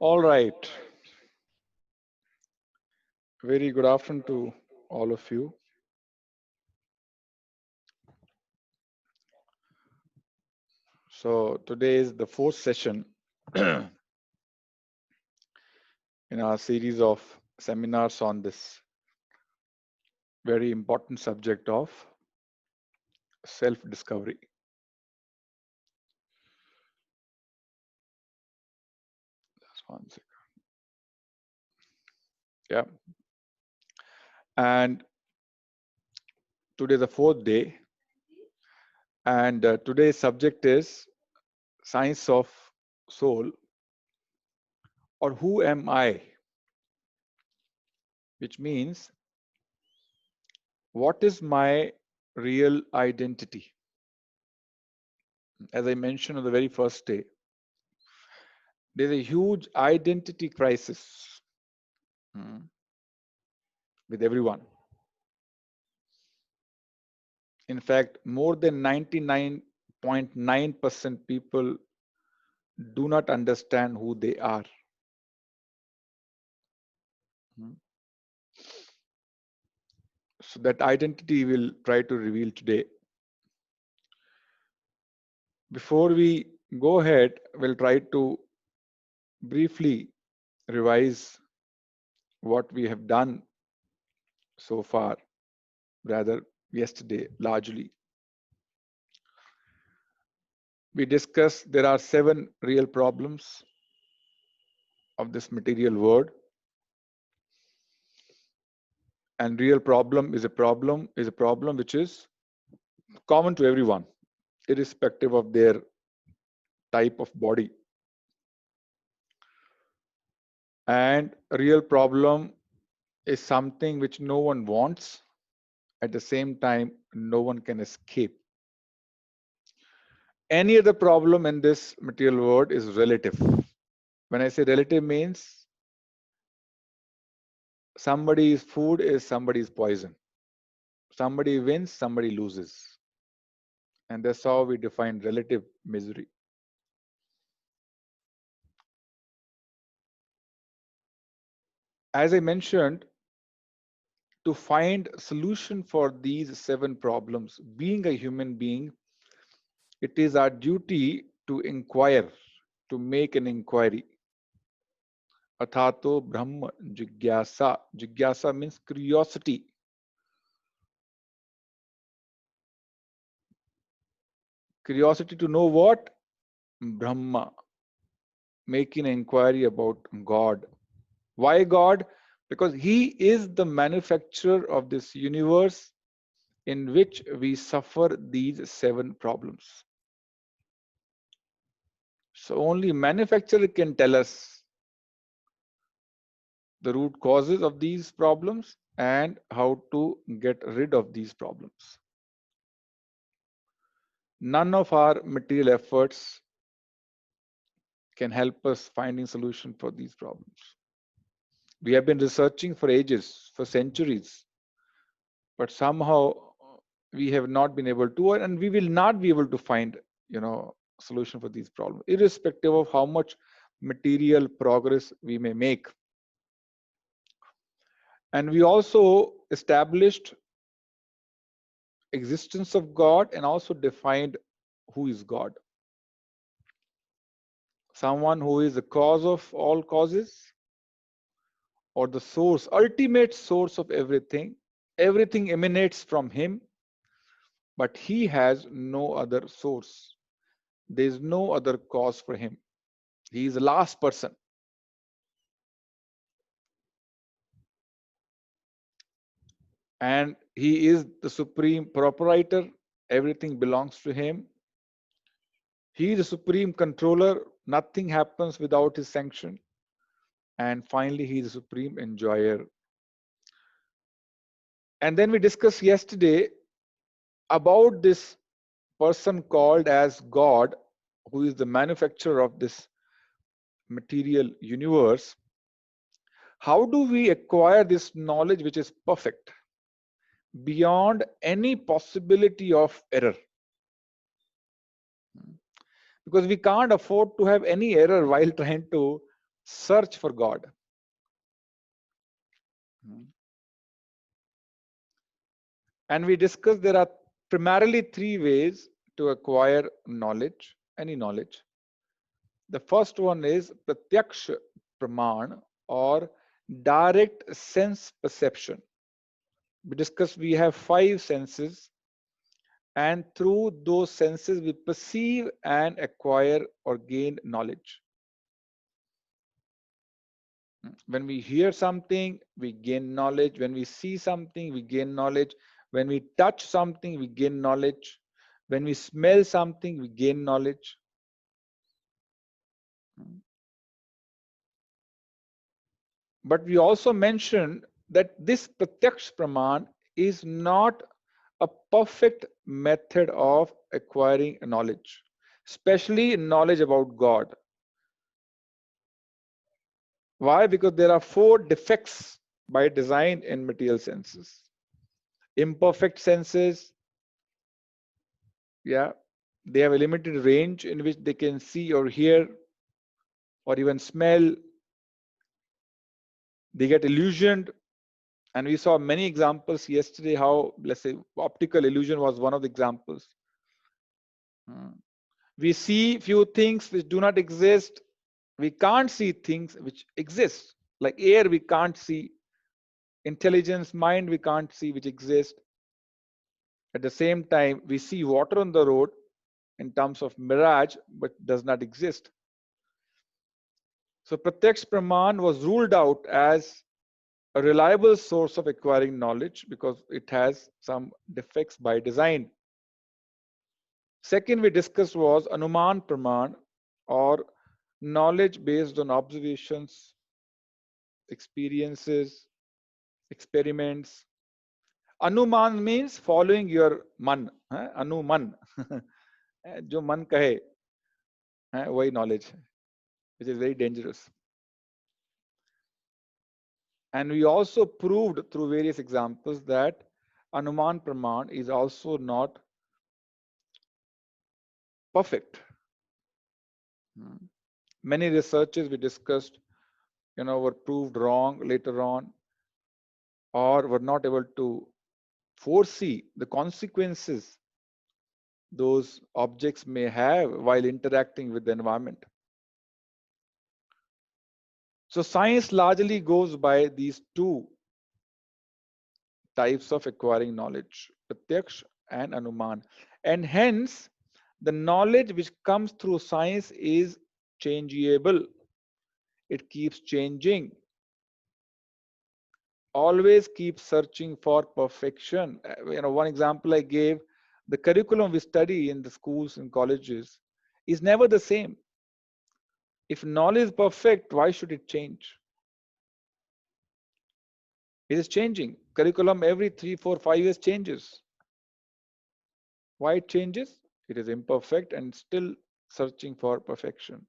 All right. Very good afternoon to all of you. So today is the fourth session in our series of seminars on this very important subject of self-discovery. Just one second. Yeah. And today is the fourth day. And today's subject is science of soul, or who am I? Which means, what is my real identity? As I mentioned on the very first day, there's a huge identity crisis with everyone. In fact, more than 99.9% people do not understand who they are. So that identity we'll try to reveal today. Before we go ahead, we'll try to briefly revise what we have done so far, rather yesterday largely. We discussed there are 7 real problems of this material world, and real problem is a problem which is common to everyone, irrespective of their type of body. And a real problem is something which no one wants, at the same time no one can escape. Any other problem in this material world is relative. When I say relative, means somebody's food is somebody's poison. Somebody wins, somebody loses. And that's how we define relative misery. As I mentioned, to find solution for these 7 problems, being a human being, it is our duty to inquire, to make an inquiry. Athato Brahma Jigyasa. Jigyasa means curiosity. Curiosity to know what? Brahma. Making an inquiry about God. Why God? Because He is the manufacturer of this universe in which we suffer these 7 problems. So only manufacturer can tell us the root causes of these problems and how to get rid of these problems. None of our material efforts can help us finding solution for these problems. We have been researching for ages, for centuries, but somehow we have not been able to, and we will not be able to find, solution for these problems, irrespective of how much material progress we may make. And we also established existence of God and also defined who is God. Someone who is the cause of all causes, or the source, ultimate source of everything. Everything emanates from Him, but He has no other source. There is no other cause for Him. He is the last person. And He is the supreme proprietor. Everything belongs to Him. He is the supreme controller. Nothing happens without His sanction. And finally, He is the supreme enjoyer. And then we discussed yesterday about this person called as God, who is the manufacturer of this material universe. How do we acquire this knowledge which is perfect, beyond any possibility of error? Because we can't afford to have any error while trying to search for God. And we discussed there are primarily three ways to acquire knowledge, any knowledge. The first one is pratyaksh praman, or direct sense perception. We discussed we have five senses, and through those senses we perceive and acquire or gain knowledge. When we hear something, we gain knowledge. When we see something, we gain knowledge. When we touch something, we gain knowledge. When we smell something, we gain knowledge. But we also mentioned that this pratyaksh praman is not a perfect method of acquiring knowledge, especially knowledge about God. Why? Because there are four defects by design in material senses. Imperfect senses, yeah, they have a limited range in which they can see or hear or even smell. They get illusioned, and we saw many examples yesterday how, let's say, optical illusion was one of the examples. We see few things which do not exist. We can't see things which exist, like air we can't see, intelligence, mind we can't see which exist. At the same time, we see water on the road in terms of mirage, but does not exist. So Pratyaksh Praman was ruled out as a reliable source of acquiring knowledge because it has some defects by design. Second we discussed was Anuman Praman, or knowledge based on observations, experiences, experiments. Anuman means following your man, Anuman, जो मन कहे, वही knowledge, which is very dangerous. And we also proved through various examples that Anuman Praman is also not perfect. Many researches we discussed, were proved wrong later on, or were not able to foresee the consequences those objects may have while interacting with the environment. So science largely goes by these two types of acquiring knowledge, Pratyaksh and Anuman. And hence, the knowledge which comes through science is changeable. It keeps changing. Always keep searching for perfection. One example I gave, the curriculum we study in the schools and colleges is never the same. If knowledge is perfect, why should it change? It is changing. Curriculum every 3, 4, 5 years changes. Why it changes? It is imperfect and still searching for perfection.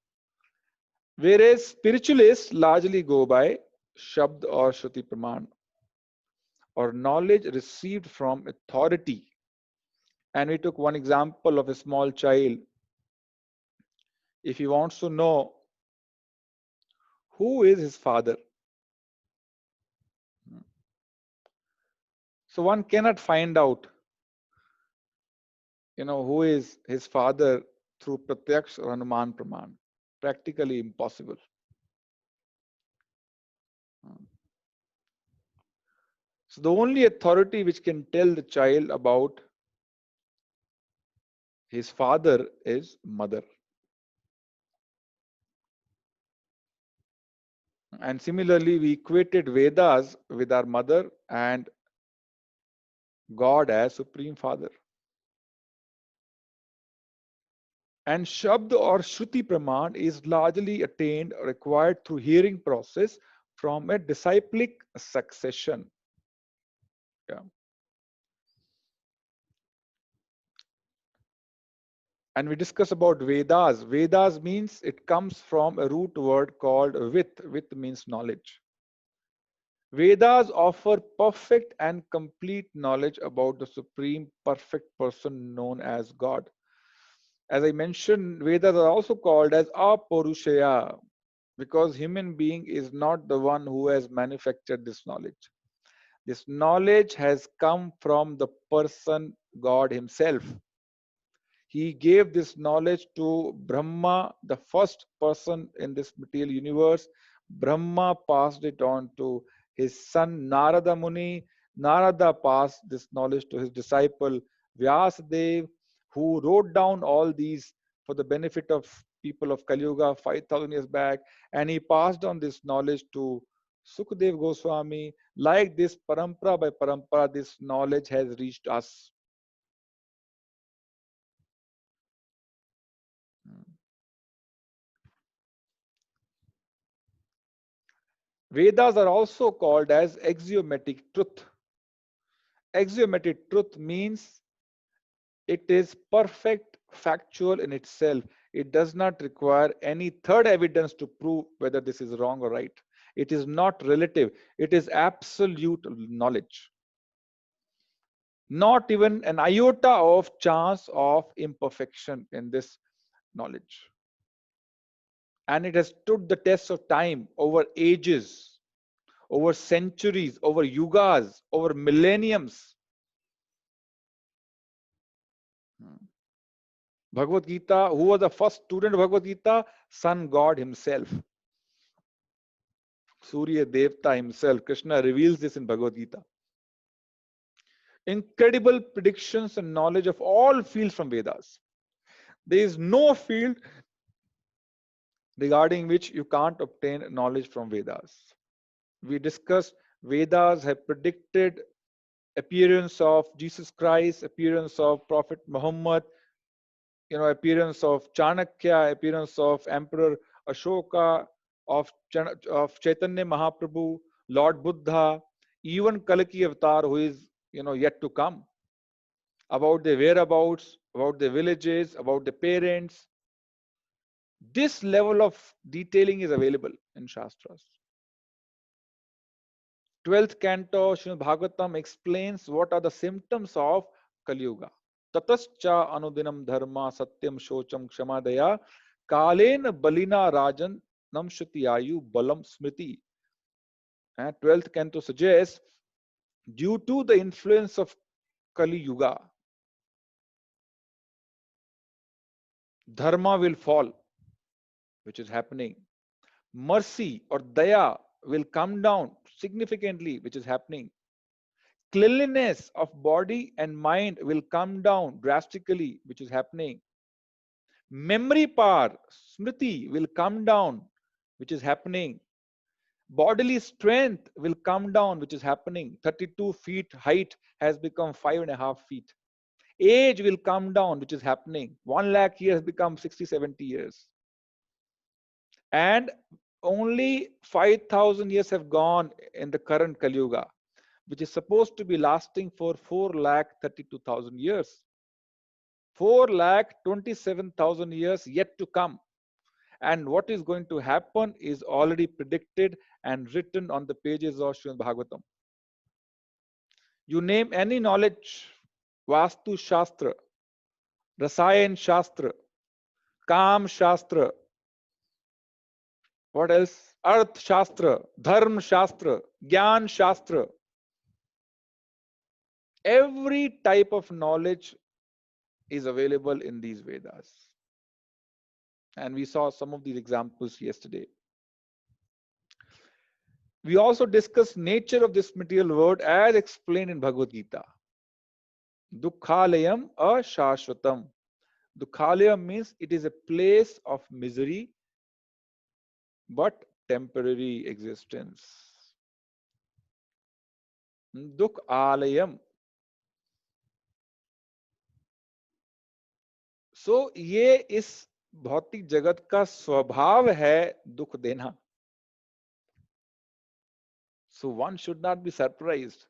Whereas spiritualists largely go by Shabd or Shruti Praman, or knowledge received from authority. And we took one example of a small child. If he wants to know who is his father, so one cannot find out, who is his father through Pratyaksh or Anuman Praman. Practically impossible. So the only authority which can tell the child about his father is mother. And similarly, we equated Vedas with our mother and God as Supreme Father. And Shabd or Shruti Praman is largely attained or acquired through hearing process from a disciplic succession. Yeah. And we discuss about Vedas. Vedas means it comes from a root word called Vit. Vit means knowledge. Vedas offer perfect and complete knowledge about the supreme perfect person known as God. As I mentioned, Vedas are also called as Apurushaya. because human being is not the one who has manufactured this knowledge. This knowledge has come from the person God himself. He gave this knowledge to Brahma, the first person in this material universe. Brahma passed it on to his son Narada Muni. Narada passed this knowledge to his disciple Vyasadeva, who wrote down all these for the benefit of people of Kali Yuga 5,000 years back. And he passed on this knowledge to Sukadev Goswami. Like this, parampara by parampara, this knowledge has reached us. Vedas are also called as axiomatic truth. Axiomatic truth means it is perfect, factual in itself. It does not require any third evidence to prove whether this is wrong or right. It is not relative, it is absolute knowledge. Not even an iota of chance of imperfection in this knowledge. And it has stood the test of time over ages, over centuries, over yugas, over millenniums. Bhagavad Gita, who was the first student of Bhagavad Gita? Sun God himself. Surya Devta himself. Krishna reveals this in Bhagavad Gita. Incredible predictions and knowledge of all fields from Vedas. There is no field regarding which you can't obtain knowledge from Vedas. We discussed Vedas have predicted appearance of Jesus Christ, appearance of Prophet Muhammad, appearance of Chanakya, appearance of Emperor Ashoka, of Chaitanya Mahaprabhu, Lord Buddha, even Kalki Avatar, who is yet to come, about their whereabouts, about their villages, about their parents. This level of detailing is available in Shastras. 12th canto, Srimad Bhagavatam explains what are the symptoms of Kali Yuga. Tatascha anudinam dharma satyam shocham kshamadaya kalena balina rajan namshati ayu balam smriti. 12th canto suggests, due to the influence of Kali Yuga, dharma will fall, which is happening. Mercy or daya will come down significantly, which is happening. Cleanliness of body and mind will come down drastically, which is happening. Memory power, smriti, will come down, which is happening. Bodily strength will come down, which is happening. 32 feet height has become 5.5 feet. Age will come down, which is happening. 1 lakh years become 60, 70 years. And only 5,000 years have gone in the current Kali Yuga, which is supposed to be lasting for 4,32,000 years. 4,27,000 years yet to come. And what is going to happen is already predicted and written on the pages of Srimad Bhagavatam. You name any knowledge, Vastu Shastra, Rasayan Shastra, Kam Shastra, what else? Arth Shastra, Dharma Shastra, Gyan Shastra. Every type of knowledge is available in these Vedas. And we saw some of these examples yesterday. We also discussed nature of this material world as explained in Bhagavad Gita. Dukhalayam ashashvatam. Dukhalayam means it is a place of misery, but temporary existence. Dukhalayam. So ये इस भौतिक जगत का स्वभाव है दुख देना. So one should not be surprised.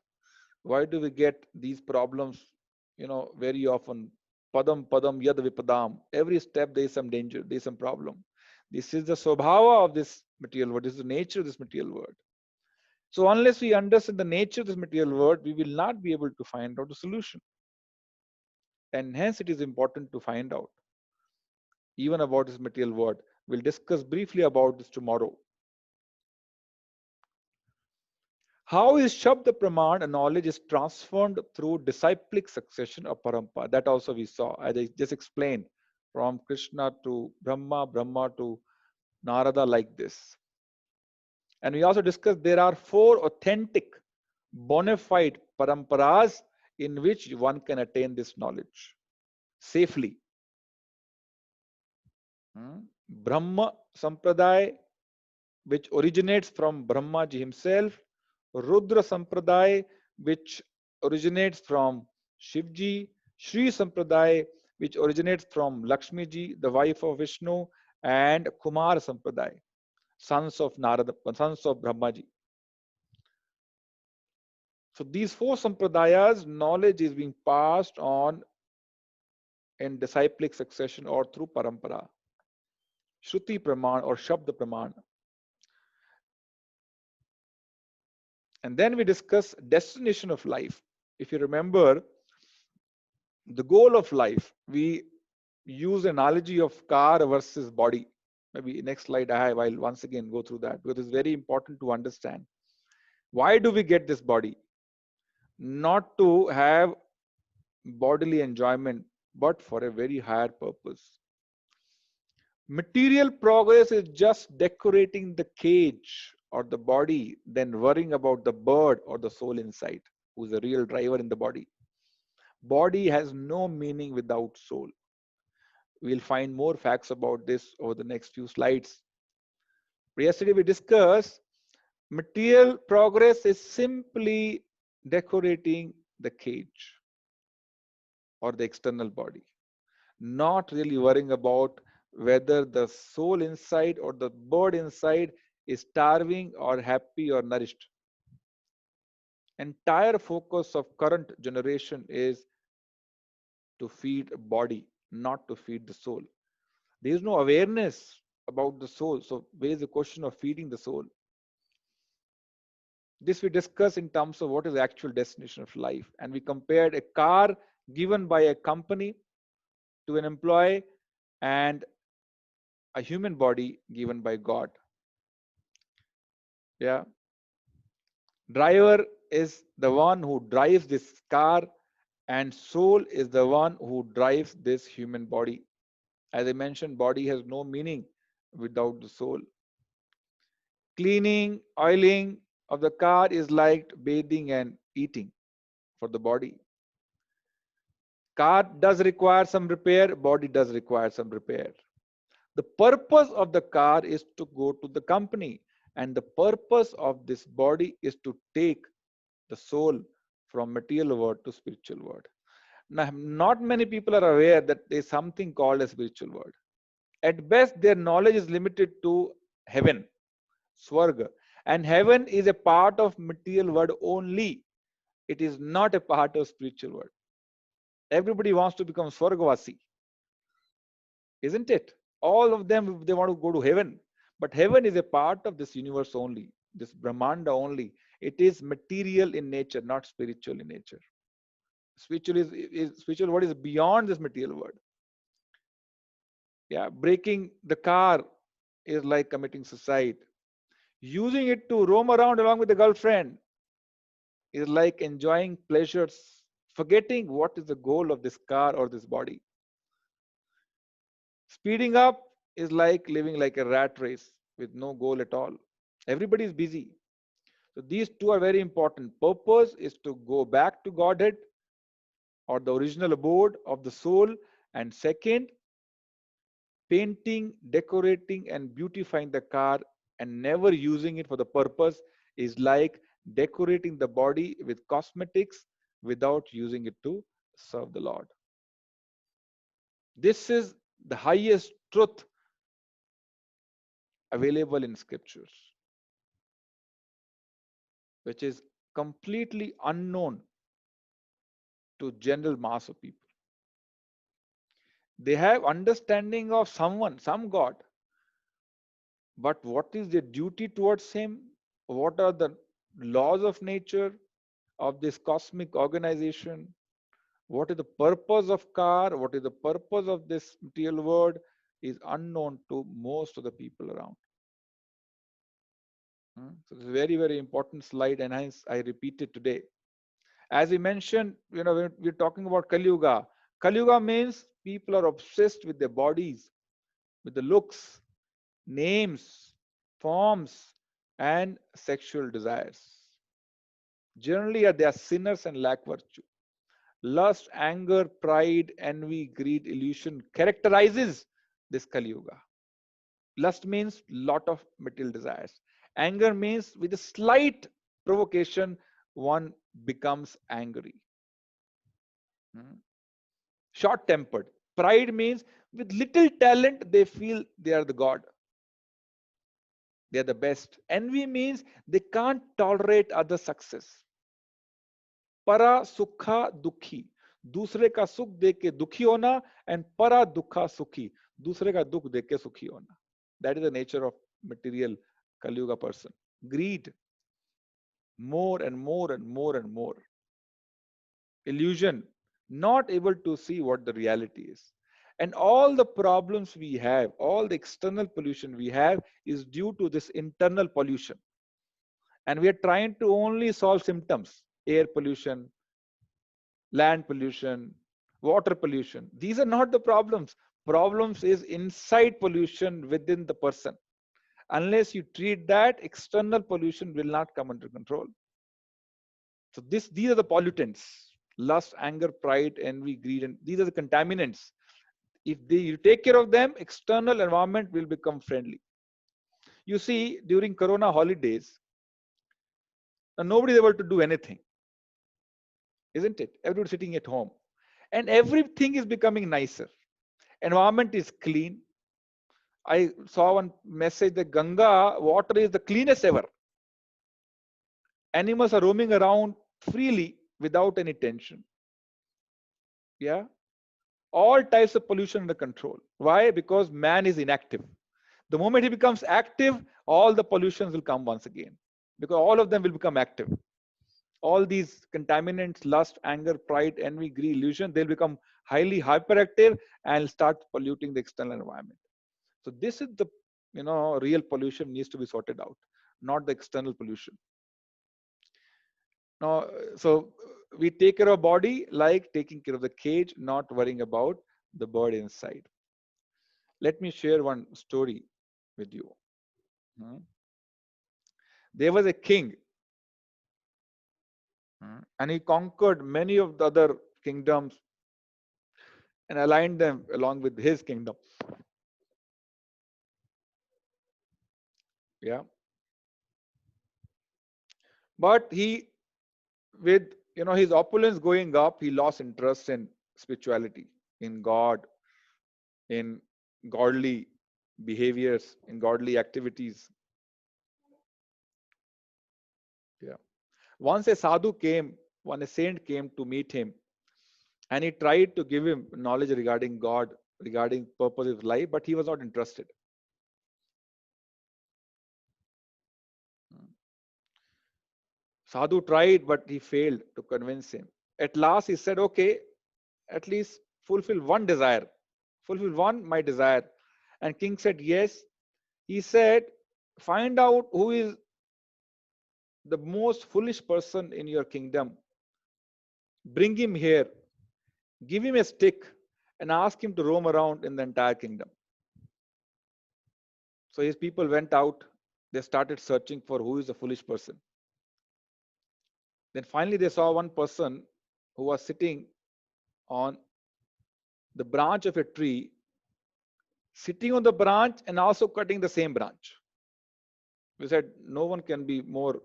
Why do we get these problems, very often? Padam padam yad vipadam. Every step there is some danger, there is some problem. This is the swabhava of this material world. This is the nature of this material world. So unless we understand the nature of this material world, we will not be able to find out the solution. And hence it is important to find out even about this material world. We'll discuss briefly about this tomorrow. How is Shabda Praman knowledge is transformed through disciplic succession of Parampara? That also we saw, as I just explained, from Krishna to Brahma, Brahma to Narada, like this. And we also discussed there are 4 authentic, bona fide paramparas in which one can attain this knowledge safely. Brahma Sampradaya, which originates from Brahma ji himself. Rudra Sampradaya, which originates from Shivji. Sri Sampradaya, which originates from Lakshmi ji, the wife of Vishnu, and Kumar Sampradaya, sons of Narada, sons of Brahma ji. So these 4 sampradayas, knowledge is being passed on in disciplic succession or through parampara, Shruti Praman or Shabda Praman. And then we discuss destination of life. If you remember, the goal of life, we use analogy of car versus body. Maybe next slide I'll once again go through that, because it's very important to understand. Why do we get this body? Not to have bodily enjoyment, but for a very higher purpose. Material progress is just decorating the cage or the body than worrying about the bird or the soul inside, who's the real driver in the body. Body has no meaning without soul. We'll find more facts about this over the next few slides. Yesterday we discussed material progress is simply decorating the cage or the external body, not really worrying about whether the soul inside or the bird inside is starving or happy or nourished. Entire focus of current generation is to feed body, not to feed the soul. There is no awareness about the soul. So where is the question of feeding the soul? This we discuss in terms of what is the actual destination of life. And we compared a car given by a company to an employee and a human body given by God. Yeah. Driver is the one who drives this car, and soul is the one who drives this human body. As I mentioned, body has no meaning without the soul. Cleaning, oiling of the car is like bathing and eating for the body. Car does require some repair, body does require some repair. The purpose of the car is to go to the company, and the purpose of this body is to take the soul from material world to spiritual world. Now, not many people are aware that there is something called a spiritual world. At best, their knowledge is limited to heaven, Swarga. And heaven is a part of material world only. It is not a part of spiritual world. Everybody wants to become Swargavasi, isn't it? All of them, they want to go to heaven. But heaven is a part of this universe only, this Brahmanda only. It is material in nature, not spiritual in nature. Spiritual is spiritual world is beyond this material world. Yeah, breaking the car is like committing suicide. Using it to roam around along with the girlfriend is like enjoying pleasures, forgetting what is the goal of this car or this body. Speeding up is like living like a rat race with no goal at all. Everybody is busy. So these two are very important. Purpose is to go back to Godhead or the original abode of the soul. And second, painting, decorating, and beautifying the car and never using it for the purpose is like decorating the body with cosmetics without using it to serve the Lord. This is the highest truth available in scriptures, which is completely unknown to general mass of people. They have understanding of someone, some God, but what is their duty towards him? What are the laws of nature of this cosmic organization? What is the purpose of car? What is the purpose of this material world? is unknown to most of the people around. So it's a very, very important slide, and hence I repeat it today. As we mentioned, we're talking about Kali Yuga. Kali Yuga means people are obsessed with their bodies, with the looks, names, forms, and sexual desires. Generally, they are sinners and lack virtue. Lust, anger, pride, envy, greed, illusion characterizes this Kali Yuga. Lust means lot of material desires. Anger means with a slight provocation, one becomes angry. Short tempered. Pride means with little talent, they feel they are the God. They are the best. Envy means they can't tolerate other success. Para sukha dukhi. दूसरे का सुख देख के दुखी होना, and para dukha sukhi. दूसरे का दुख देख के सुखी होना. That is the nature of material Kali Yuga person. Greed. More and more and more and more. Illusion. Not able to see what the reality is. And all the problems we have, all the external pollution we have is due to this internal pollution. And we are trying to only solve symptoms: air pollution, land pollution, water pollution. These are not the problems. Problems is inside pollution within the person. Unless you treat that, external pollution will not come under control. So these are the pollutants: lust, anger, pride, envy, greed, and these are the contaminants. If you take care of them, external environment will become friendly. You see, during Corona holidays, nobody is able to do anything, isn't it? Everybody sitting at home, and everything is becoming nicer. Environment is clean. I saw one message that Ganga water is the cleanest ever. Animals are roaming around freely without any tension. Yeah. All types of pollution under control. Why? Because man is inactive. The moment he becomes active, all the pollutions will come once again, because all of them will become active. All these contaminants, lust, anger, pride, envy, greed, illusion, they'll become highly hyperactive and start polluting the external environment. So this is the real pollution needs to be sorted out, not the external pollution. Now, so we take care of body like taking care of the cage, not worrying about the bird inside. Let me share one story with you. There was a king, and he conquered many of the other kingdoms and aligned them along with his kingdom. Yeah. But he, with his opulence going up, he lost interest in spirituality, in God, in godly behaviors, in godly activities. Yeah. Once a sadhu came, when a saint came to meet him, and he tried to give him knowledge regarding God, regarding purpose of life, but he was not interested. Sadhu tried, but he failed to convince him. At last, he said, "Okay, at least fulfill one desire. Fulfill one my desire." And king said, "Yes." He said, "Find out who is the most foolish person in your kingdom. Bring him here, give him a stick, and ask him to roam around in the entire kingdom." So his people went out. They started searching for who is the foolish person. Then finally they saw one person who was sitting on the branch of a tree, sitting on the branch and also cutting the same branch. We said, no one can be more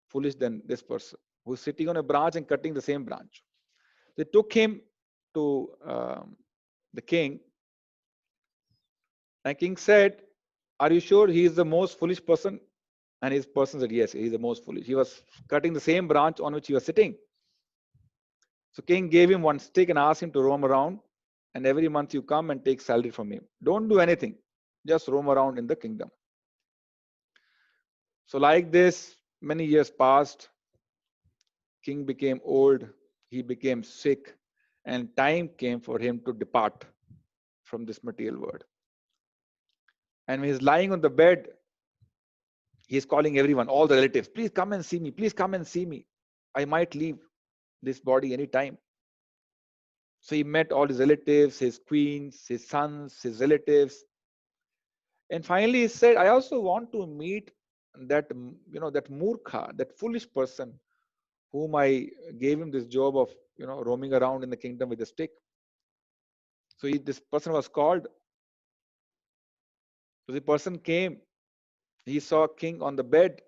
foolish than this person who's sitting on a branch and cutting the same branch. They took him to the king, and king said, "Are you sure he is the most foolish person?" And his person said, "Yes, he is the most foolish. He was cutting the same branch on which he was sitting." So king gave him one stick and asked him to roam around, and every month you come and take salary from him. Don't do anything, just roam around in the kingdom. So like this, many years passed. King became old, he became sick, and time came for him to depart from this material world. And when he's lying on the bed, he's calling everyone, all the relatives, please come and see me, please come and see me. I might leave this body anytime. So he met all his relatives, his queens, his sons, his relatives. And finally he said, I also want to meet that, that murkha, that foolish person whom I gave him this job of, roaming around in the kingdom with a stick. So this person was called. So the person came. He saw king on the bed,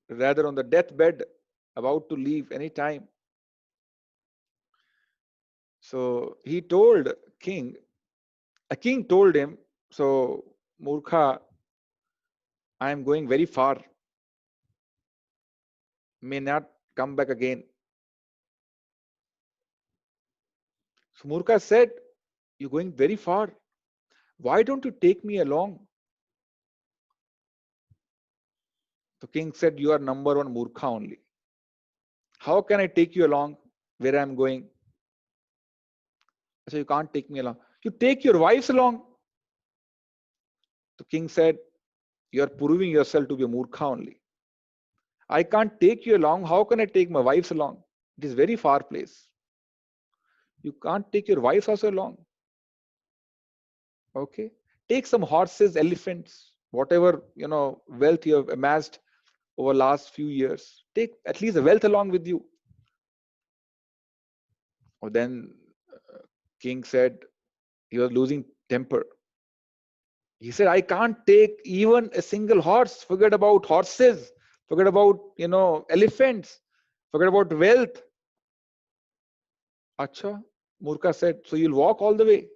rather on the deathbed, about to leave any time. So he told king, a king told him, so Murkha, I am going very far, may not come back again. So Murkha said, you're going very far. Why don't you take me along? The king said, you are number one Murkha only. How can I take you along where I'm going? So you can't take me along. You take your wives along. The king said, you are proving yourself to be a Murkha only. I can't take you along. How can I take my wives along? It is very far place. You can't take your wives also along. Okay. Take some horses, elephants, whatever, wealth you have amassed over last few years. Take at least the wealth along with you. Or then king said he was losing temper. He said, I can't take even a single horse. Forget about horses. Forget about, elephants. Forget about wealth. Acha, Murkha said, so you'll walk all the way.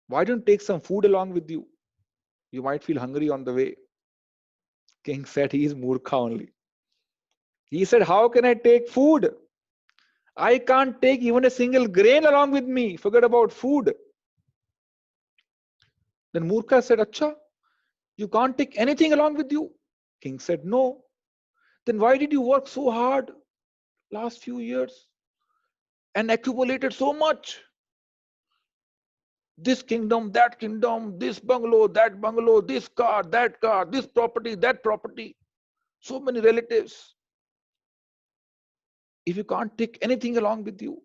Why don't you take some food along with you? You might feel hungry on the way. King said he is Murkha only. He said, how can I take food? I can't take even a single grain along with me. Forget about food. Then Murkha said, Acha, you can't take anything along with you? King said, no. Then why did you work so hard last few years and accumulated so much? This kingdom, this bungalow, that bungalow, this car, this property, that property. So many relatives. If you can't take anything along with you.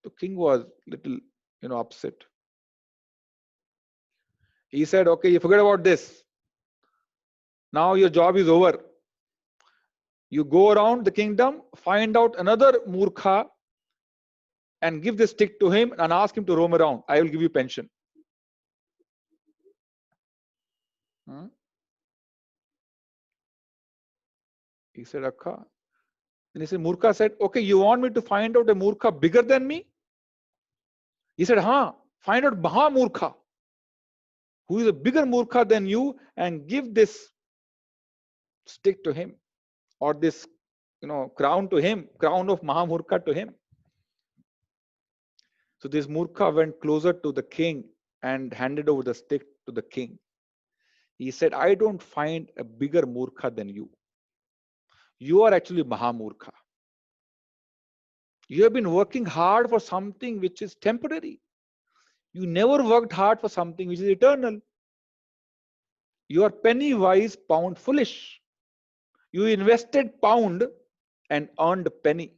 The king was little, upset. He said, okay, you forget about this. Now your job is over. You go around the kingdom, find out another Murkha and give the stick to him and ask him to roam around. I will give you pension. He said, Akka. Then he said, Murkha said, okay, you want me to find out a Murkha bigger than me? He said, find out Maha Murkha, who is a bigger Murkha than you, and give this stick to him, or this, crown to him, crown of Maha Murkha to him. So this Murkha went closer to the king and handed over the stick to the king. He said, I don't find a bigger Murkha than you. You are actually Maha Murkha. You have been working hard for something which is temporary. You never worked hard for something which is eternal. You are penny wise, pound foolish. You invested pound and earned penny.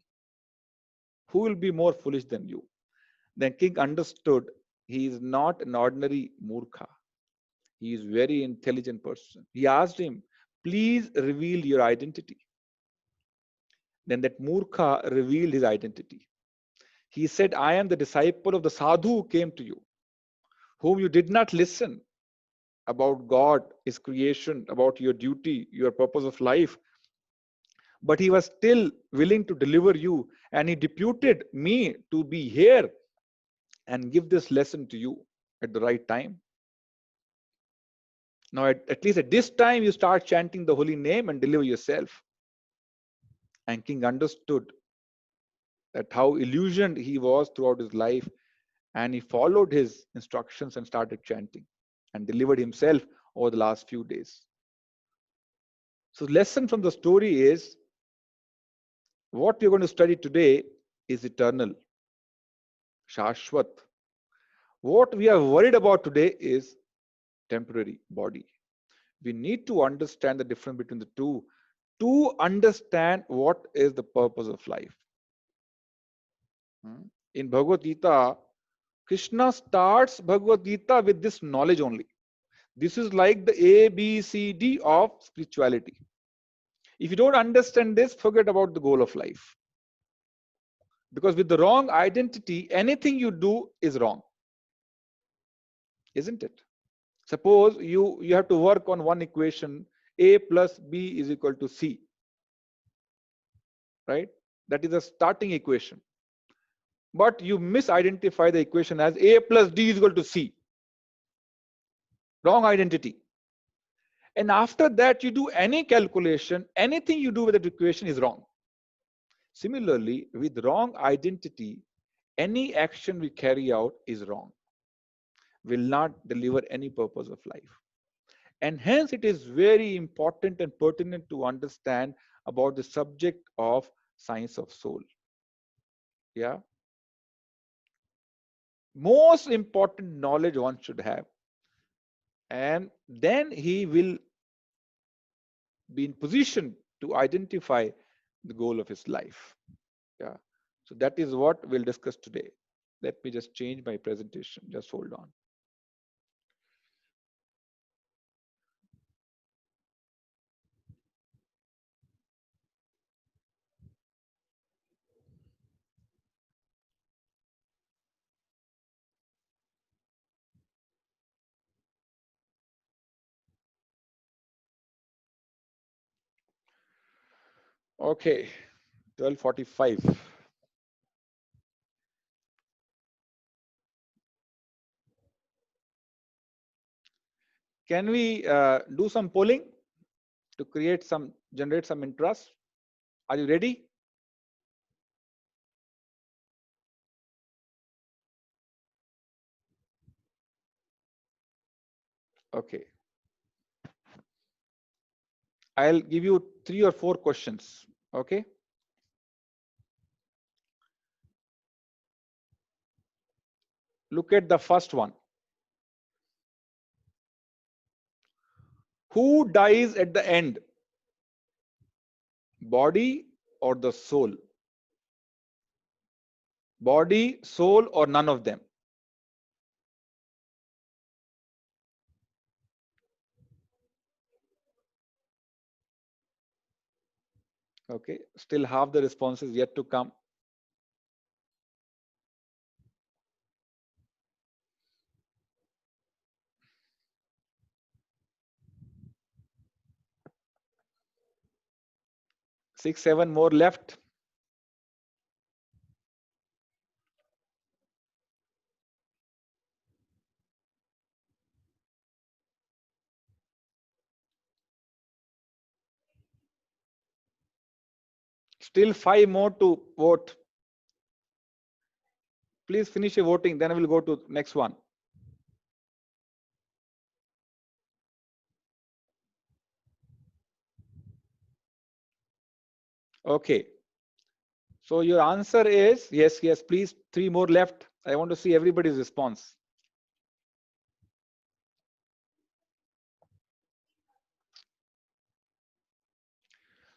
Who will be more foolish than you? Then king understood he is not an ordinary Murkha. He is very intelligent person. He asked him, please reveal your identity. Then that Murkha revealed his identity. He said, I am the disciple of the sadhu who came to you, whom you did not listen about God, his creation, about your duty, your purpose of life. But he was still willing to deliver you, and he deputed me to be here and give this lesson to you at the right time. Now, at least at this time, you start chanting the holy name and deliver yourself. And king understood that how illusioned he was throughout his life, and he followed his instructions and started chanting and delivered himself over the last few days. So the lesson from the story is, what we're going to study today is eternal, Shashwat. What we are worried about today is temporary body. We need to understand the difference between the two to understand what is the purpose of life. In Bhagavad Gita, Krishna starts Bhagavad Gita with this knowledge only. This is like the A, B, C, D of spirituality. If you don't understand this, forget about the goal of life. Because with the wrong identity, anything you do is wrong. Isn't it? Suppose you have to work on one equation, A plus B is equal to C. Right? That is a starting equation. But you misidentify the equation as A plus D is equal to C. Wrong identity. And after that, you do any calculation, anything you do with that equation is wrong. Similarly, with wrong identity, any action we carry out is wrong, will not deliver any purpose of life. And hence, it is very important and pertinent to understand about the subject of science of soul. Yeah. Most important knowledge one should have. And then he will be in position to identify the goal of his life. Yeah. So that is what we'll discuss today. Let me just change my presentation. Just hold on. Okay, 12:45. Can we do some polling to generate some interest? Are you ready? Okay. I'll give you 3 or 4 questions. Okay. Look at the first one. Who dies at the end? Body or the soul? Body, soul, or none of them? Okay. Still half the responses yet to come. Six, 7 more left. Still 5 more to vote. Please finish your voting, then I will go to next one. Okay. So your answer is yes, yes, please. 3 more left. I want to see everybody's response.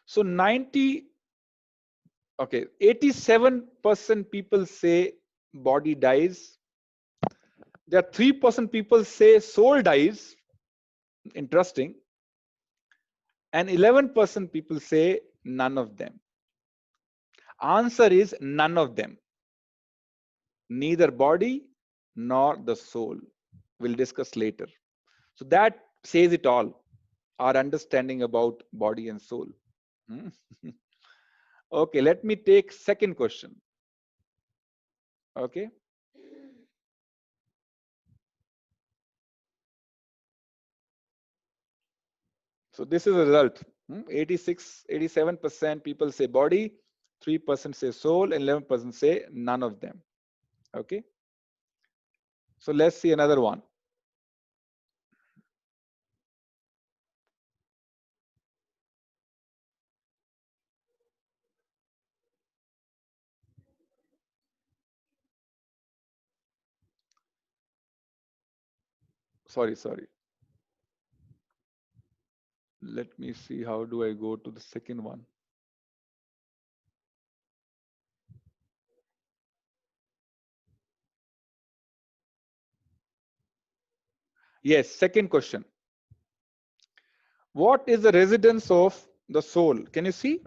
So 87% people say body dies. There are 3% people say soul dies. Interesting. And 11% people say none of them. Answer is none of them. Neither body nor the soul. We'll discuss later. So that says it all. Our understanding about body and soul. Okay, let me take second question. Okay. So this is the result. 87% people say body, 3% say soul, and 11% say none of them. Okay. So let's see another one. Sorry. Let me see, how do I go to the second one? Yes, second question. What is the residence of the soul? Can you see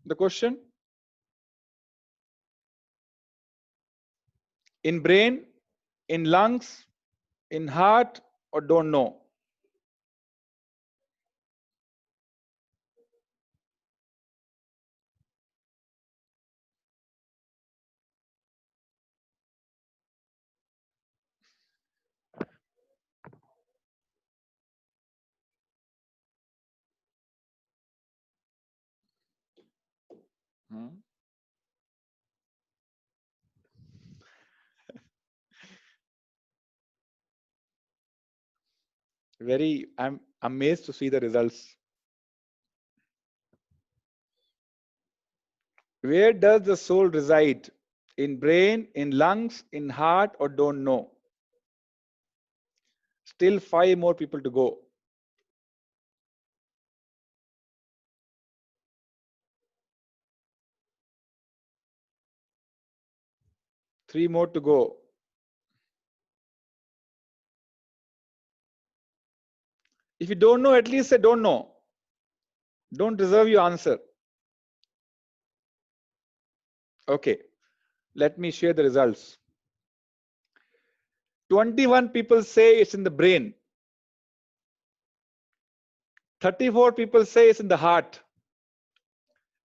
the question? In brain, in lungs, in heart, or don't know? Hmm. I'm amazed to see the results. Where does the soul reside? In brain, in lungs, in heart, or don't know? Still 5 more people to go. Three more to go. If you don't know, at least say don't know. Don't reserve your answer. Okay, let me share the results. 21 people say it's in the brain. 34 people say it's in the heart.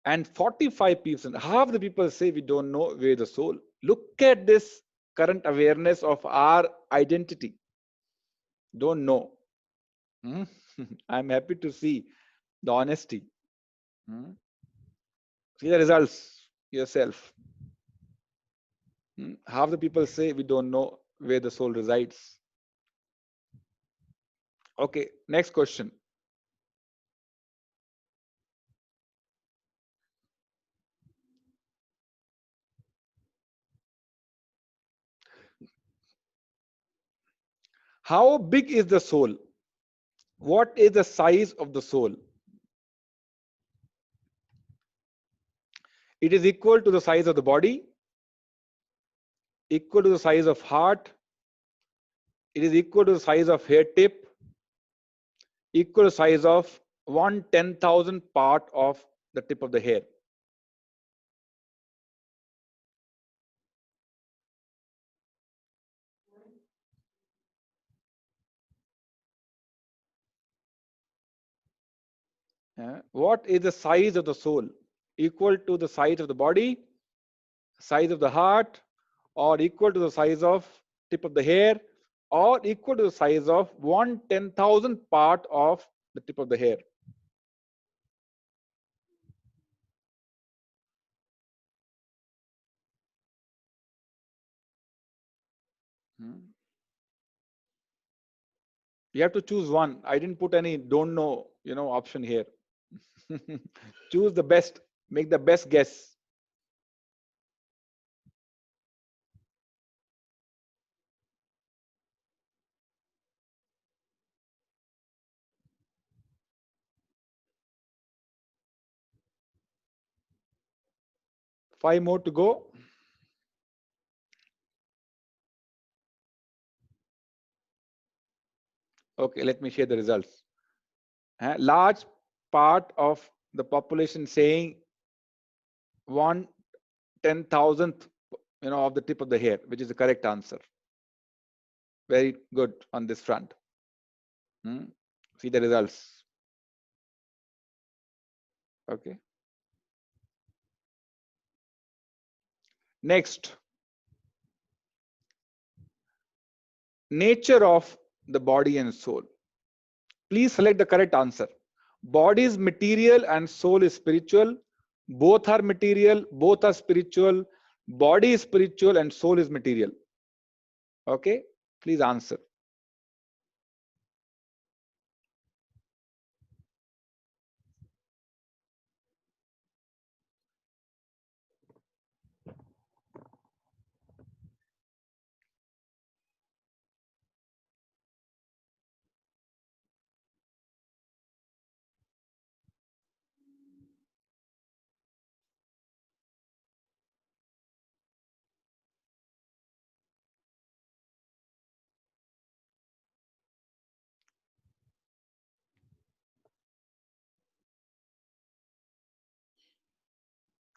And 45 people, half the people say we don't know where the soul. Look at this current awareness of our identity. Don't know. Hmm? I'm happy to see the honesty. Hmm? See the results yourself. Hmm? Half the people say we don't know where the soul resides. Okay, next question. How big is the soul? What is the size of the soul? It is equal to the size of the body, equal to the size of heart, it is equal to the size of hair tip, equal to size of 1/10,000 part of the tip of the hair. What is the size of the soul? Equal to the size of the body, size of the heart, or equal to the size of tip of the hair, or equal to the size of 1/10,000 part of the tip of the hair. Hmm. You have to choose one. I didn't put any don't know, option here. Choose the best. Make the best guess. Five more to go. Okay, let me share the results. Large part of the population saying 1/10,000th, of the tip of the hair, which is the correct answer. Very good on this front. See the results. Okay. Next, nature of the body and soul. Please select the correct answer. Body is material and soul is spiritual. Both are material, both are spiritual. Body is spiritual and soul is material. Okay, please answer.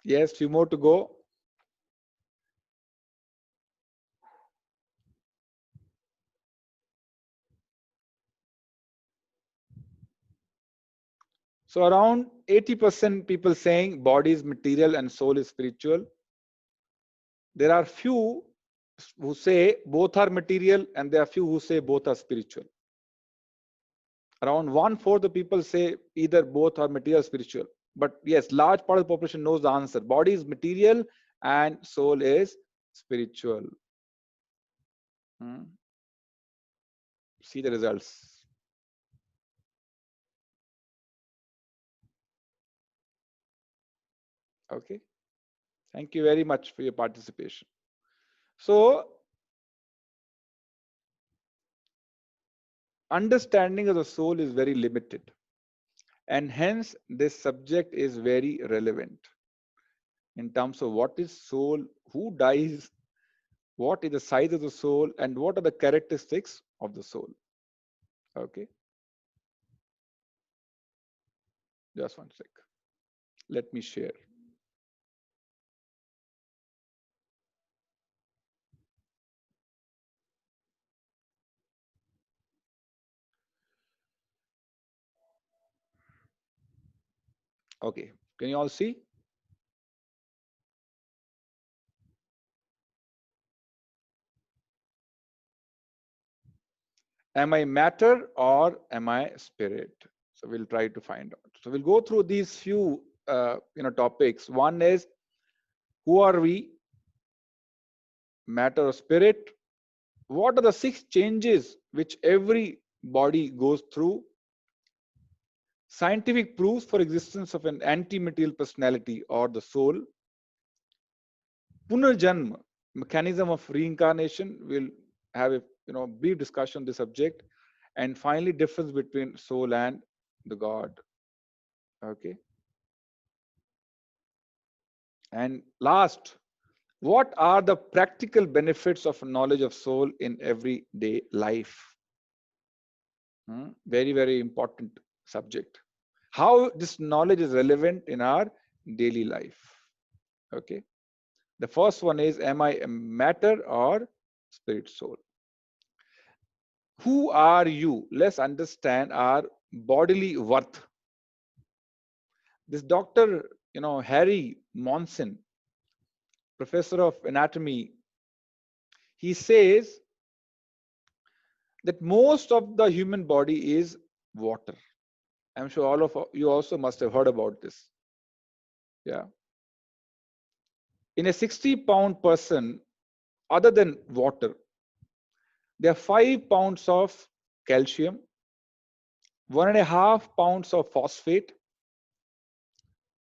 Yes, few more to go. So around 80% people saying body is material and soul is spiritual. There are few who say both are material, and there are few who say both are spiritual. Around 1/4 of people say either both are material or spiritual. But yes, large part of the population knows the answer. Body is material and soul is spiritual. Hmm. See the results. Okay. Thank you very much for your participation. So, understanding of the soul is very limited, and hence this subject is very relevant in terms of what is soul, who dies, what is the size of the soul, and what are the characteristics of the soul. Okay, just one sec. Let me share. Okay, can you all see? Am I matter or am I spirit? So we'll try to find out. So we'll go through these few topics. One is, who are we, matter or spirit? What are the 6 changes which every body goes through? Scientific proofs for existence of an anti-material personality or the soul. Punarjanma, mechanism of reincarnation. We'll have a brief discussion on this subject. And finally, difference between soul and the God. Okay. And last, what are the practical benefits of knowledge of soul in everyday life? Very, very important subject. How this knowledge is relevant in our daily life. Okay. The first one is, am I a matter or spirit soul? Who are you? Let's understand our bodily worth. This doctor, Harry Monson, professor of anatomy, he says that most of the human body is water. I'm sure all of you also must have heard about this. Yeah. In a 60-pound person, other than water, there are 5 pounds of calcium, 1.5 pounds of phosphate,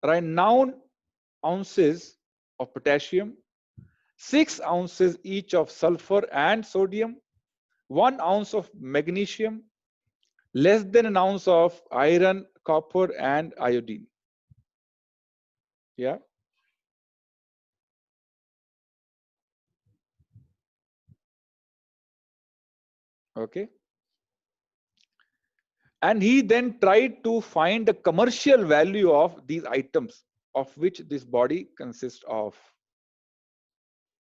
around 9 ounces of potassium, 6 ounces each of sulfur and sodium, 1 ounce of magnesium, less than an ounce of iron, copper, and iodine. Yeah. Okay. And he then tried to find the commercial value of these items of which this body consists of.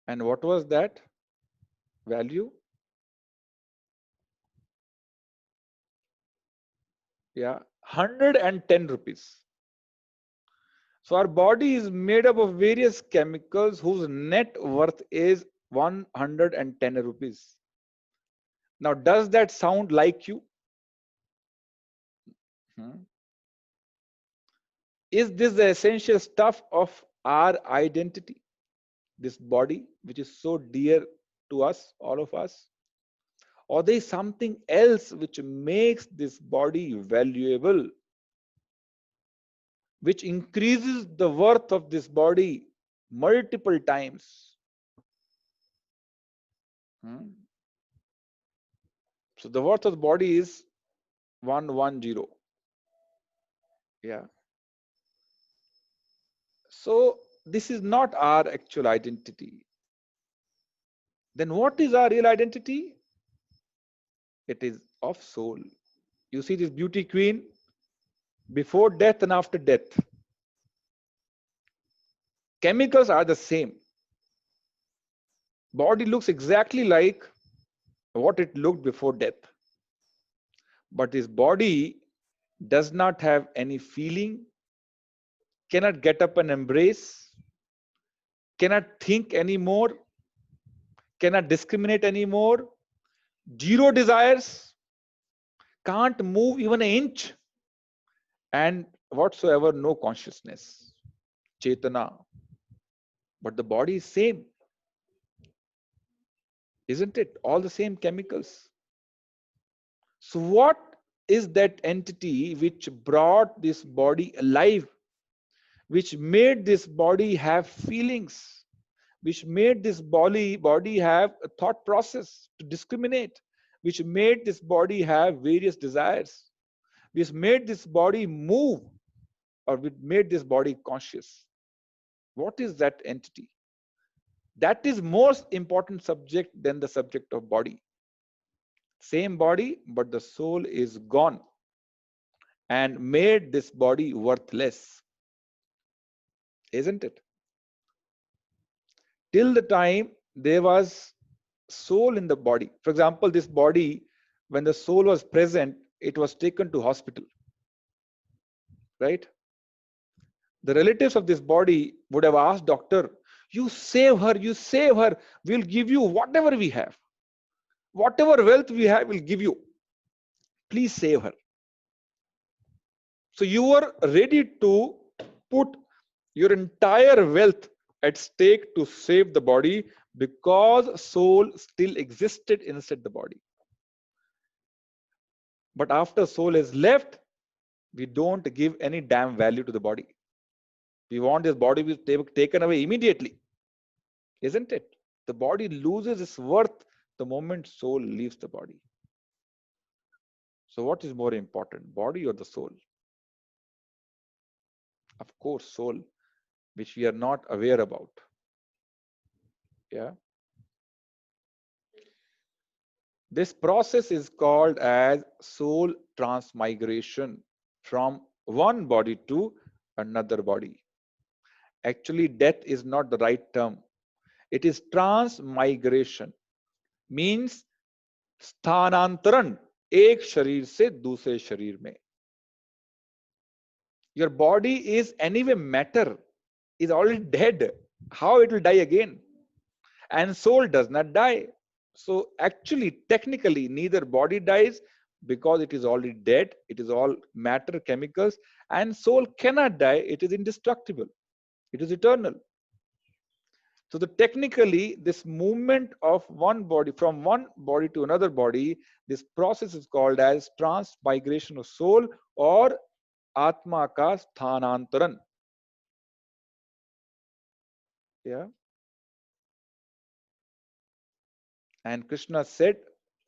And what was that value? Yeah, 110 rupees. So our body is made up of various chemicals whose net worth is 110 rupees. Now, does that sound like you? Is this the essential stuff of our identity? This body, which is so dear to us, all of us? Or there is something else which makes this body valuable, which increases the worth of this body multiple times? So the worth of the body is 110. Yeah. So this is not our actual identity. Then what is our real identity? It is of soul. You see this beauty queen before death and after death. chemicals are the same. Body looks exactly like what it looked before death. But this body does not have any feeling, cannot get up and embrace, cannot think anymore, cannot discriminate anymore, zero desires, can't move even an inch, and whatsoever no consciousness, chetana. But the body is same, isn't it? All the same chemicals. So what is that entity which brought this body alive, which made this body have feelings, which made this body have a thought process to discriminate, which made this body have various desires, which made this body move, or which made this body conscious? What is that entity? That is most important subject than the subject of body. Same body, but the soul is gone and made this body worthless, isn't it? Till the time there was soul in the body. For example, this body, when the soul was present, it was taken to hospital, right? The relatives of this body would have asked doctor, you save her, we'll give you whatever we have. Whatever wealth we have, we'll give you. Please save her. So you were ready to put your entire wealth at stake to save the body because soul still existed inside the body. But after soul is left, we don't give any damn value to the body. We want this body to be taken away immediately, isn't it? The body loses its worth the moment soul leaves the body. So what is more important, body or the soul? Of course, soul, which we are not aware about. Yeah. This process is called as soul transmigration from one body to another body. Actually, death is not the right term. It is transmigration. Means स्थानांतरण एक शरीर से दूसरे शरीर में. Your body is anyway matter, is already dead. How it will die again? And soul does not die. So actually, technically, neither body dies because it is already dead. It is all matter, chemicals, and soul cannot die. It is indestructible. It is eternal. So the technically, this movement of one body from one body to another body, this process is called as transmigration of soul or Atma ka sthanantaran. Yeah. And Krishna said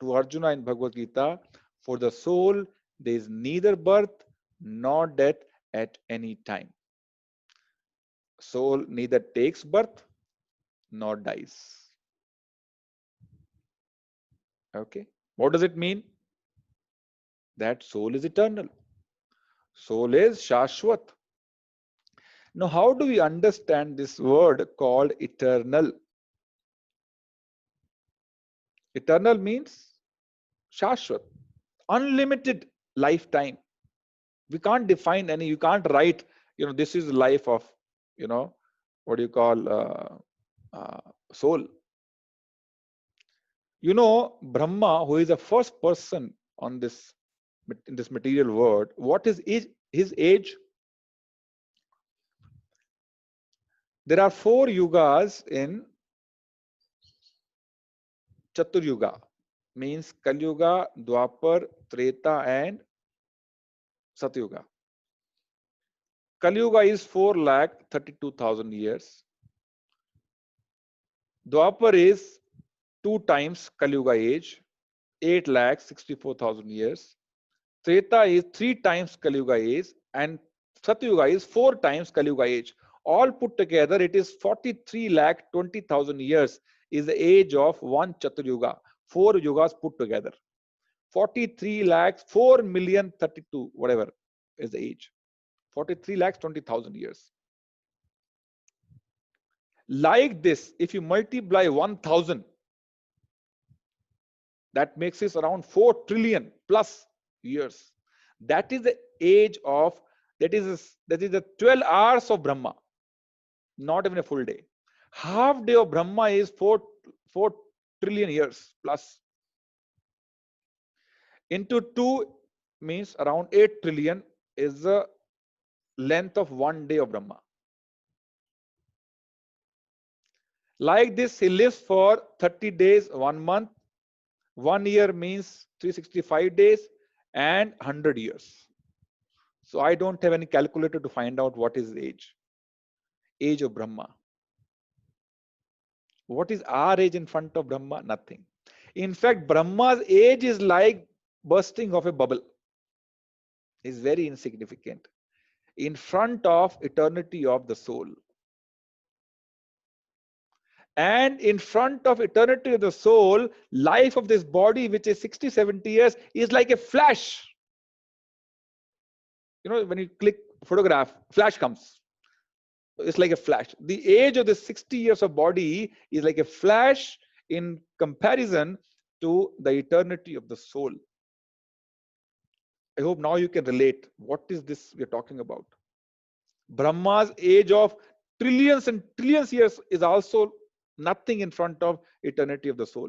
to Arjuna in Bhagavad Gita, for the soul, there is neither birth nor death at any time. Soul neither takes birth nor dies. Okay. What does it mean? That soul is eternal. Soul is Shashwat. Now, how do we understand this word called eternal? Eternal means Shashwat, unlimited lifetime. We can't define any, you can't write, this is the life of, what do you call soul. Brahma, who is the first person on this, in this material world, what is his age? There are 4 yugas in Chatur Yuga, means Kali Yuga, Dwapar, Treta, and Satyuga. Kali Yuga is 4,32,000 years. Dwapar is 2 times Kali Yuga age, 8,64,000 years. Treta is 3 times Kali Yuga age, and Satyuga is 4 times Kali Yuga age. All put together, it is 43,20,000 years is the age of one Chatur Yuga. 4 yugas put together. 43 lakhs, 4,032,000, whatever is the age. 43,20,000 years. Like this, if you multiply 1000, that makes it around 4 trillion plus years. That is the age of, that is the 12 hours of Brahma, not even a full day. Half day of Brahma is 4 trillion years plus. Into 2 means around 8 trillion is the length of 1 day of Brahma. Like this, he lives for 30 days, 1 month. 1 year means 365 days and 100 years. So I don't have any calculator to find out what is the age of Brahma. What is our age in front of Brahma? Nothing. In fact, Brahma's age is like bursting of a bubble. Is very insignificant in front of eternity of the soul. And in front of eternity of the soul, life of this body, which is 60, 70 years, is like a flash. You know, when you click photograph, flash comes. It's like a flash. The age of the 60 years of body is like a flash in comparison to the eternity of the soul. I hope now you can relate. What is this we're talking about? Brahma's age of trillions and trillions years is also nothing in front of eternity of the soul.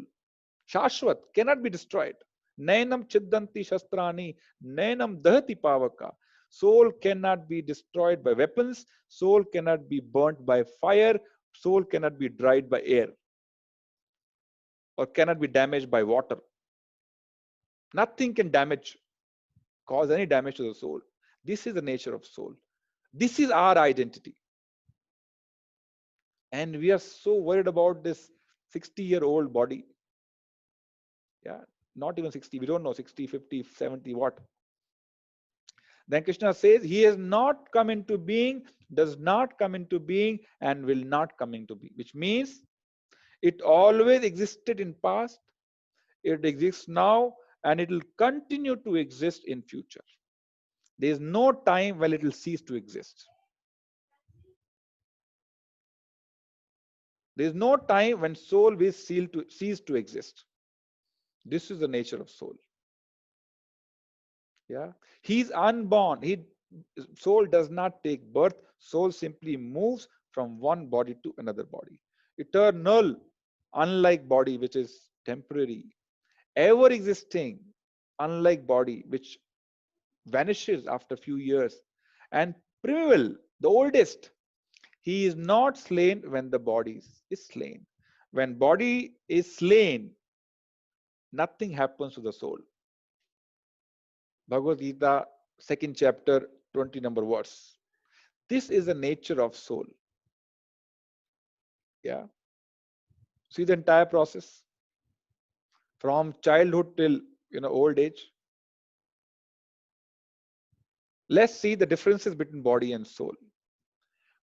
Shashwat cannot be destroyed. Nainam chiddanti shastrani, nainam dahati pavaka. Soul cannot be destroyed by weapons. Soul cannot be burnt by fire. Soul cannot be dried by air, or cannot be damaged by water. Nothing can cause any damage to the soul. This is the nature of soul. This is our identity. And we are so worried about this 60-year-old body. Yeah, not even 60. We don't know 60, 50, 70, what. Then Krishna says, he has not come into being, does not come into being, and will not come into being. Which means it always existed in past, it exists now, and it will continue to exist in future. There is no time when it will cease to exist. There is no time when soul will cease to exist. This is the nature of soul. Yeah, he's unborn. Soul does not take birth. Soul simply moves from one body to another body. Eternal, unlike body, which is temporary. Ever existing, unlike body, which vanishes after a few years. And primeval, the oldest. He is not slain when the body is slain. When body is slain, nothing happens to the soul. Bhagavad Gita, 2nd chapter, 20 number verse. This is the nature of soul. Yeah. See the entire process from childhood till old age. Let's see the differences between body and soul.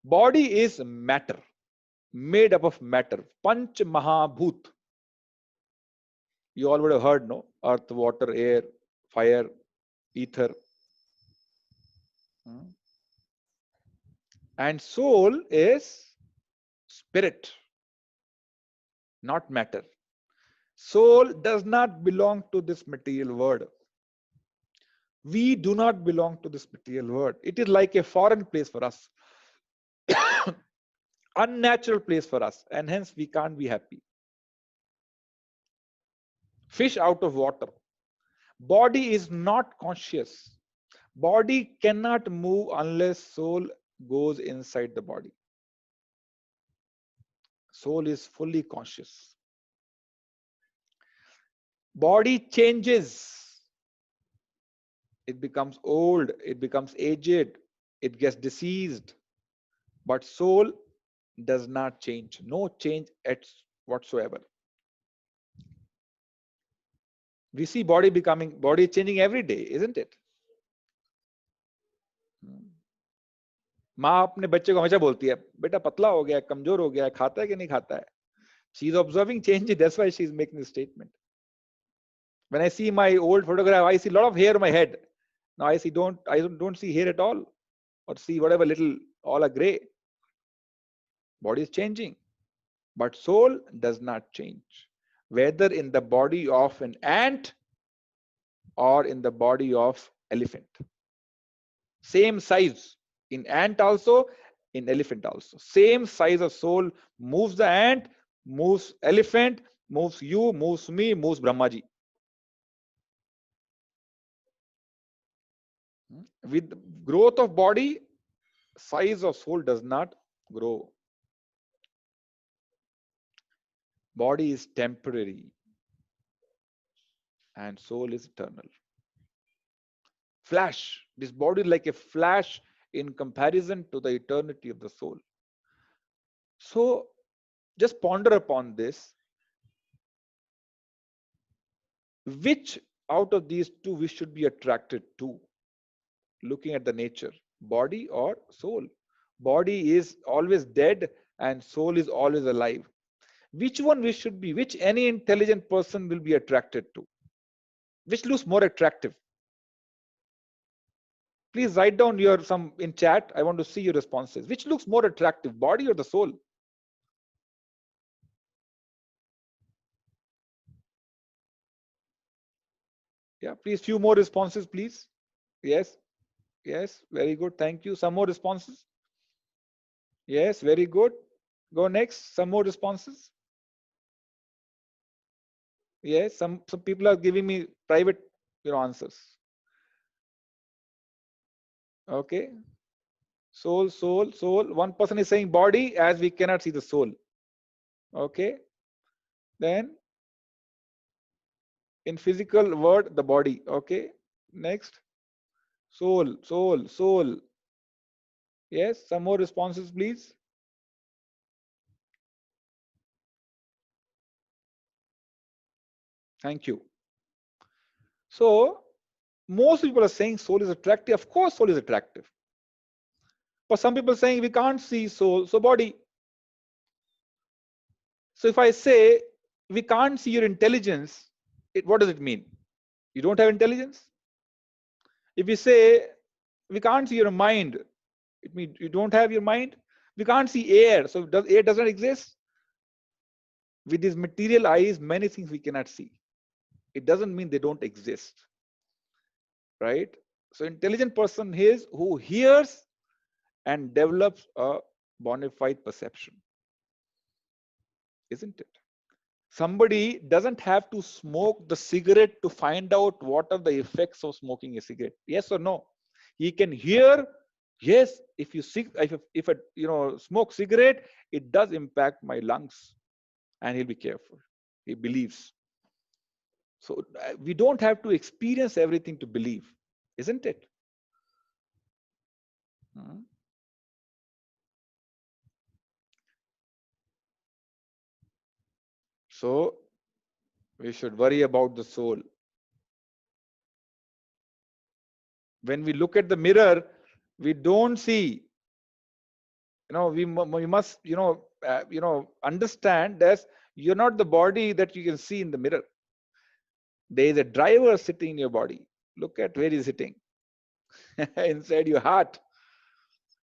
Body is matter, made up of matter. Panch Mahabhut. You all would have heard, no? Earth, water, air, fire, ether. And soul is spirit, not matter. Soul does not belong to this material world. We do not belong to this material world. It is like a foreign place for us, unnatural place for us, and hence we can't be happy. Fish out of water. Body is not conscious. Body cannot move unless soul goes inside the body. Soul is fully conscious. Body changes. It becomes old, it becomes aged, it gets diseased. But soul does not change. No change whatsoever. We see body changing every day, isn't it? माँ अपने बच्चे को हमेशा बोलती है, बेटा पतला हो गया, कमजोर हो गया, खाता है कि नहीं खाता है. She is observing changes. That's why she is making this statement. When I see my old photograph, I see a lot of hair on my head. Now I don't see hair at all, or see whatever little, all are gray. Body is changing. But soul does not change, whether in the body of an ant or in the body of elephant. Same size in ant also, in elephant also. Same size of soul moves the ant, moves elephant, moves you, moves me, moves Brahmaji. With growth of body, size of soul does not grow. Body is temporary and soul is eternal. Flash. This body is like a flash in comparison to the eternity of the soul. So just ponder upon this. Which out of these two we should be attracted to? Looking at the nature, body or soul? Body is always dead and soul is always alive. Which one we should be? Which any intelligent person will be attracted to? Which looks more attractive? Please write down your some in chat. I want to see your responses. Which looks more attractive, body or the soul? Yeah, please, few more responses, please. Yes, yes, very good. Thank you. Some more responses. Yes, very good. Go next. Some more responses. Yes, some people are giving me private, answers. Okay. Soul, soul, soul. One person is saying body as we cannot see the soul. Okay. Then in physical word, the body. Okay. Next. Soul, soul, soul. Yes, some more responses, please. Thank you. So most people are saying soul is attractive. Of course, soul is attractive. But some people are saying we can't see soul, so body. So if I say we can't see your intelligence, what does it mean? You don't have intelligence? If we say we can't see your mind, it means you don't have your mind. We can't see air, so air doesn't exist? With these material eyes, many things we cannot see. It doesn't mean they don't exist, right? So intelligent person is who hears and develops a bona fide perception, isn't it? Somebody doesn't have to smoke the cigarette to find out what are the effects of smoking a cigarette. Yes or no? He can hear, yes, if you if a smoke cigarette, it does impact my lungs, and he'll be careful. He believes. So we don't have to experience everything to believe, isn't it? Hmm. So we should worry about the soul. When we look at the mirror, we don't see. We must understand that you're not the body that you can see in the mirror. There is a driver sitting in your body. Look at where he's sitting. Inside your heart.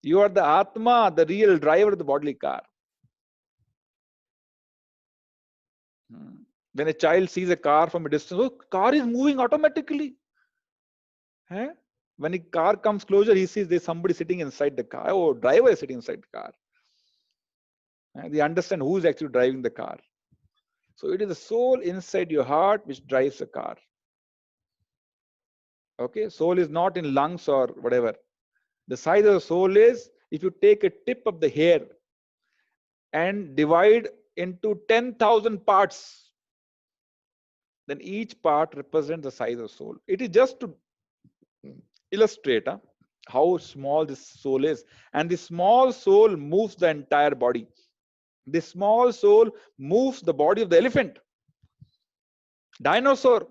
You are the Atma, the real driver of the bodily car. When a child sees a car from a distance, oh, car is moving automatically. When a car comes closer, he sees there's somebody sitting inside the car. Oh, driver is sitting inside the car. They understand who is actually driving the car. So it is the soul inside your heart which drives the car. Okay, soul is not in lungs or whatever. The size of the soul is, if you take a tip of the hair and divide into 10,000 parts, then each part represents the size of soul. It is just to illustrate how small this soul is. And the small soul moves the entire body. The small soul moves the body of the elephant, dinosaur.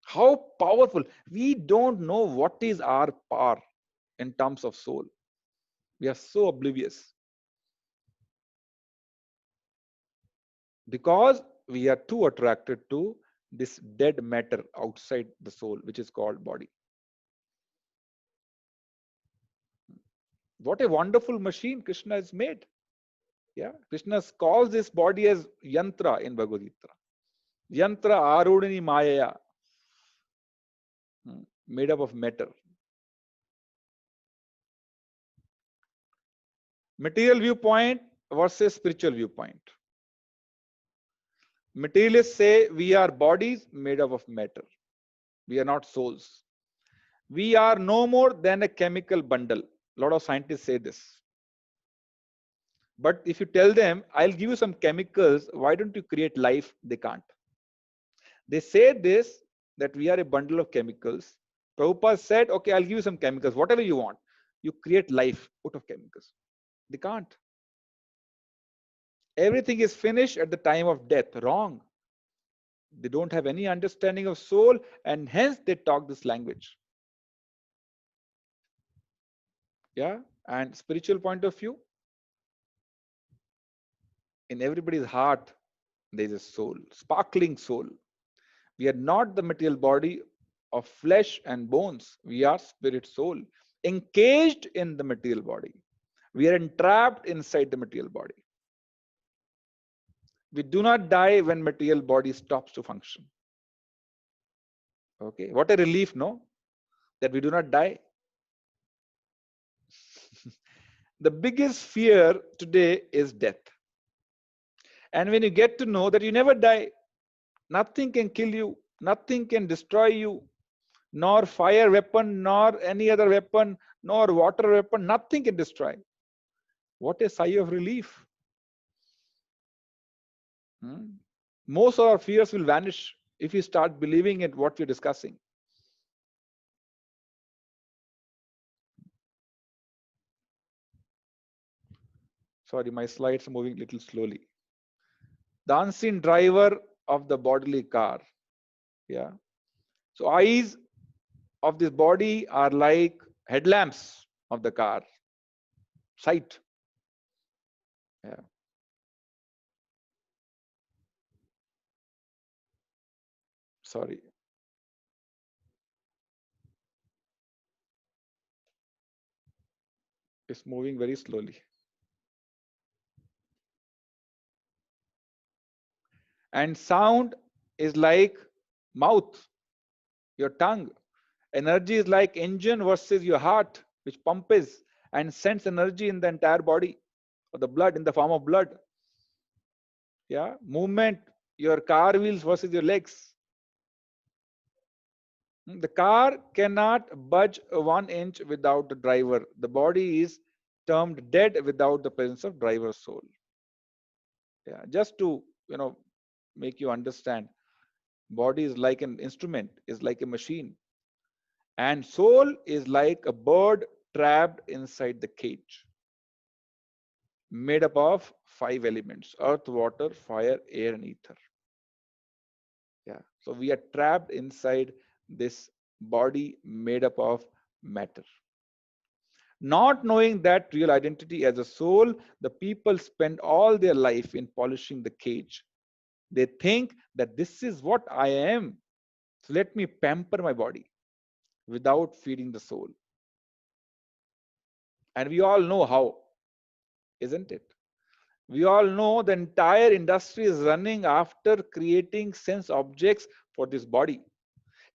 How powerful. We don't know what is our power in terms of soul. We are so oblivious because we are too attracted to this dead matter outside the soul, which is called body. What a wonderful machine Krishna has made. Yeah, Krishna calls this body as yantra in Bhagavad Gita. Yantra arudini maya, made up of matter. Material viewpoint versus spiritual viewpoint. Materialists say we are bodies made up of matter. We are not souls. We are no more than a chemical bundle. A lot of scientists say this. But if you tell them, I'll give you some chemicals, why don't you create life? They can't. They say this, that we are a bundle of chemicals. Prabhupada said, okay, I'll give you some chemicals, whatever you want. You create life out of chemicals. They can't. Everything is finished at the time of death. Wrong. They don't have any understanding of soul, and hence they talk this language. Yeah. And spiritual point of view, in everybody's heart, there is a soul, sparkling soul. We are not the material body of flesh and bones. We are spirit soul, encaged in the material body. We are entrapped inside the material body. We do not die when material body stops to function. Okay, what a relief, no? That we do not die. The biggest fear today is death. And when you get to know that you never die, nothing can kill you, nothing can destroy you, nor fire weapon, nor any other weapon, nor water weapon, nothing can destroy. What a sigh of relief. Most of our fears will vanish if you start believing in what we're discussing. Sorry, my slides are moving a little slowly. The unseen driver of the bodily car. Yeah. So eyes of this body are like headlamps of the car. Sight. Yeah. Sorry. It's moving very slowly. And sound is like mouth, your tongue. Energy is like engine versus your heart, which pumps and sends energy in the entire body, or the blood in the form of blood. Yeah, movement, your car wheels versus your legs. The car cannot budge 1 inch without the driver. The body is termed dead without the presence of driver's soul. Yeah, just to make you understand, body is like an instrument, is like a machine, and soul is like a bird trapped inside the cage, made up of 5 elements: earth, water, fire, air, and ether. Yeah, so we are trapped inside this body made up of matter. Not knowing that real identity as a soul, the people spend all their life in polishing the cage. They think that this is what I am, so let me pamper my body without feeding the soul. And we all know how, isn't it? We all know the entire industry is running after creating sense objects for this body.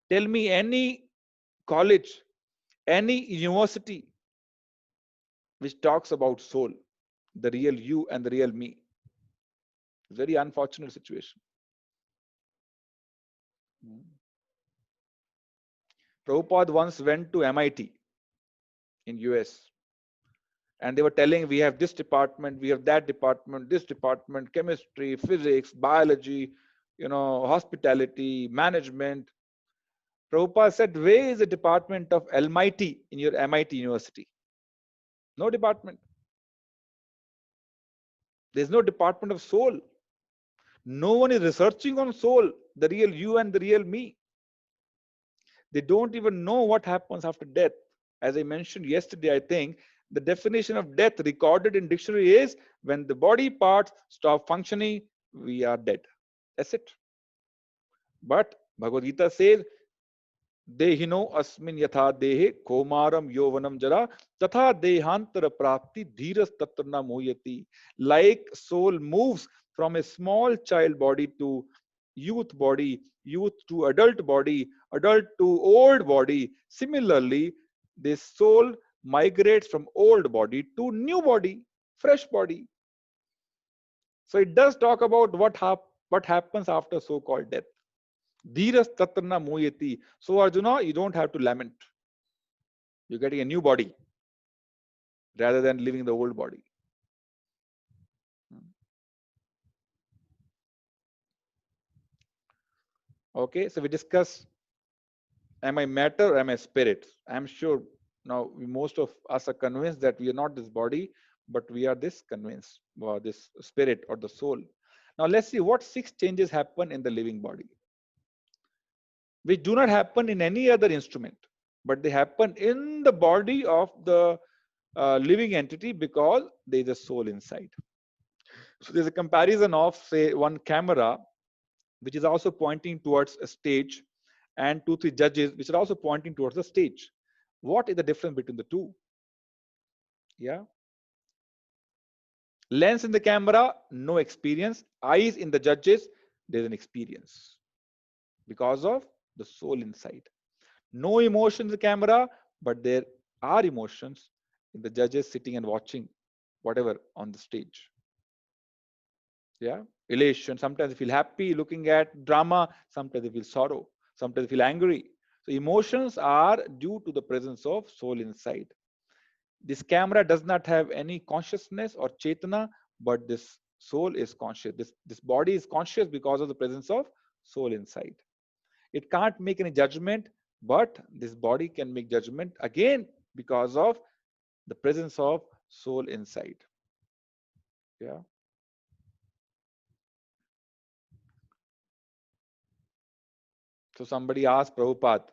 Tell me any college, any university which talks about soul, the real you and the real me. Very unfortunate situation. Prabhupada once went to MIT in US, and they were telling, we have this department, we have that department, this department, chemistry, physics, biology, hospitality, management. Prabhupada said, where is the department of Almighty in your MIT university? No department. There's no department of soul. No one is researching on soul, the real you and the real me. They don't even know what happens after death. As I mentioned yesterday, I think the definition of death recorded in dictionary is when the body parts stop functioning, we are dead. That's it. But Bhagavad Gita says देहिनो अस्मिन् यथा देहे कौमारम यौवनम जरा तथा देहांतर प्राप्ति धीरस तत्र न मोयति. Like soul moves from a small child body to youth body, youth to adult body, adult to old body, similarly this soul migrates from old body to new body, fresh body. So it does talk about what happens after so called death. Dhiras tatrana moyati. So Arjuna, you don't have to lament. You're getting a new body rather than living the old body. Okay, so we discuss, am I matter or am I spirit? I'm sure now most of us are convinced that we are not this body, but we are this convinced, or this spirit or the soul. Now let's see what 6 changes happen in the living body, which do not happen in any other instrument, but they happen in the body of the living entity because there is a soul inside. So there's a comparison of, say, one camera, which is also pointing towards a stage, and 2, 3 judges, which are also pointing towards the stage. What is the difference between the two? Yeah. Lens in the camera, no experience. Eyes in the judges, there's an experience because of the soul inside. No emotion in the camera, but there are emotions in the judges sitting and watching whatever on the stage. Yeah, elation. Sometimes they feel happy looking at drama. Sometimes they feel sorrow. Sometimes they feel angry. So emotions are due to the presence of soul inside. This camera does not have any consciousness or chetana, but this soul is conscious. This body is conscious because of the presence of soul inside. It can't make any judgment, but this body can make judgment again because of the presence of soul inside. Yeah. So somebody asked Prabhupada,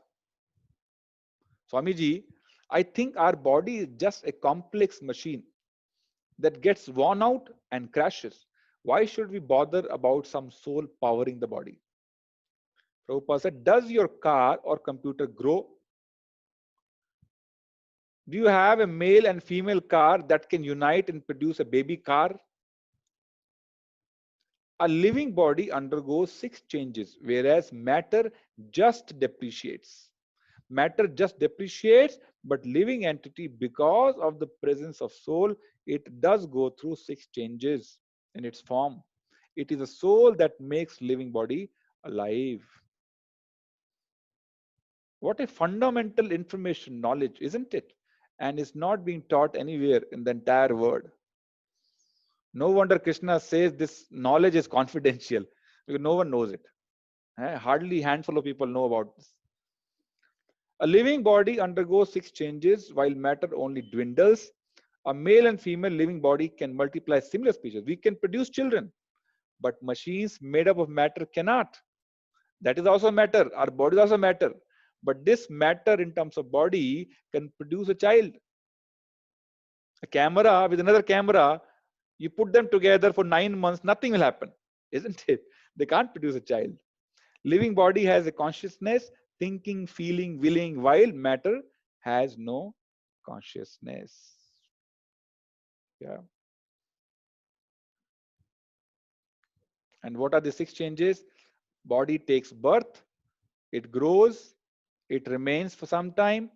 Swamiji, I think our body is just a complex machine that gets worn out and crashes. Why should we bother about some soul powering the body? Prabhupada said, does your car or computer grow? Do you have a male and female car that can unite and produce a baby car? A living body undergoes 6 changes, whereas matter just depreciates. Matter just depreciates, but living entity, because of the presence of soul, it does go through 6 changes in its form. It is a soul that makes living body alive. What a fundamental information knowledge, isn't it? And is not being taught anywhere in the entire world. No wonder Krishna says this knowledge is confidential, because no one knows it. Hardly a handful of people know about this. A living body undergoes 6 changes while matter only dwindles. A male and female living body can multiply similar species. We can produce children, but machines made up of matter cannot. That is also matter. Our body is also matter. But this matter in terms of body can produce a child. A camera with another camera, you put them together for 9 months, nothing will happen, isn't it? They can't produce a child. Living body has a consciousness, thinking, feeling, willing, while matter has no consciousness. Yeah. And what are the 6 changes? Body takes birth, it grows, it remains for some time,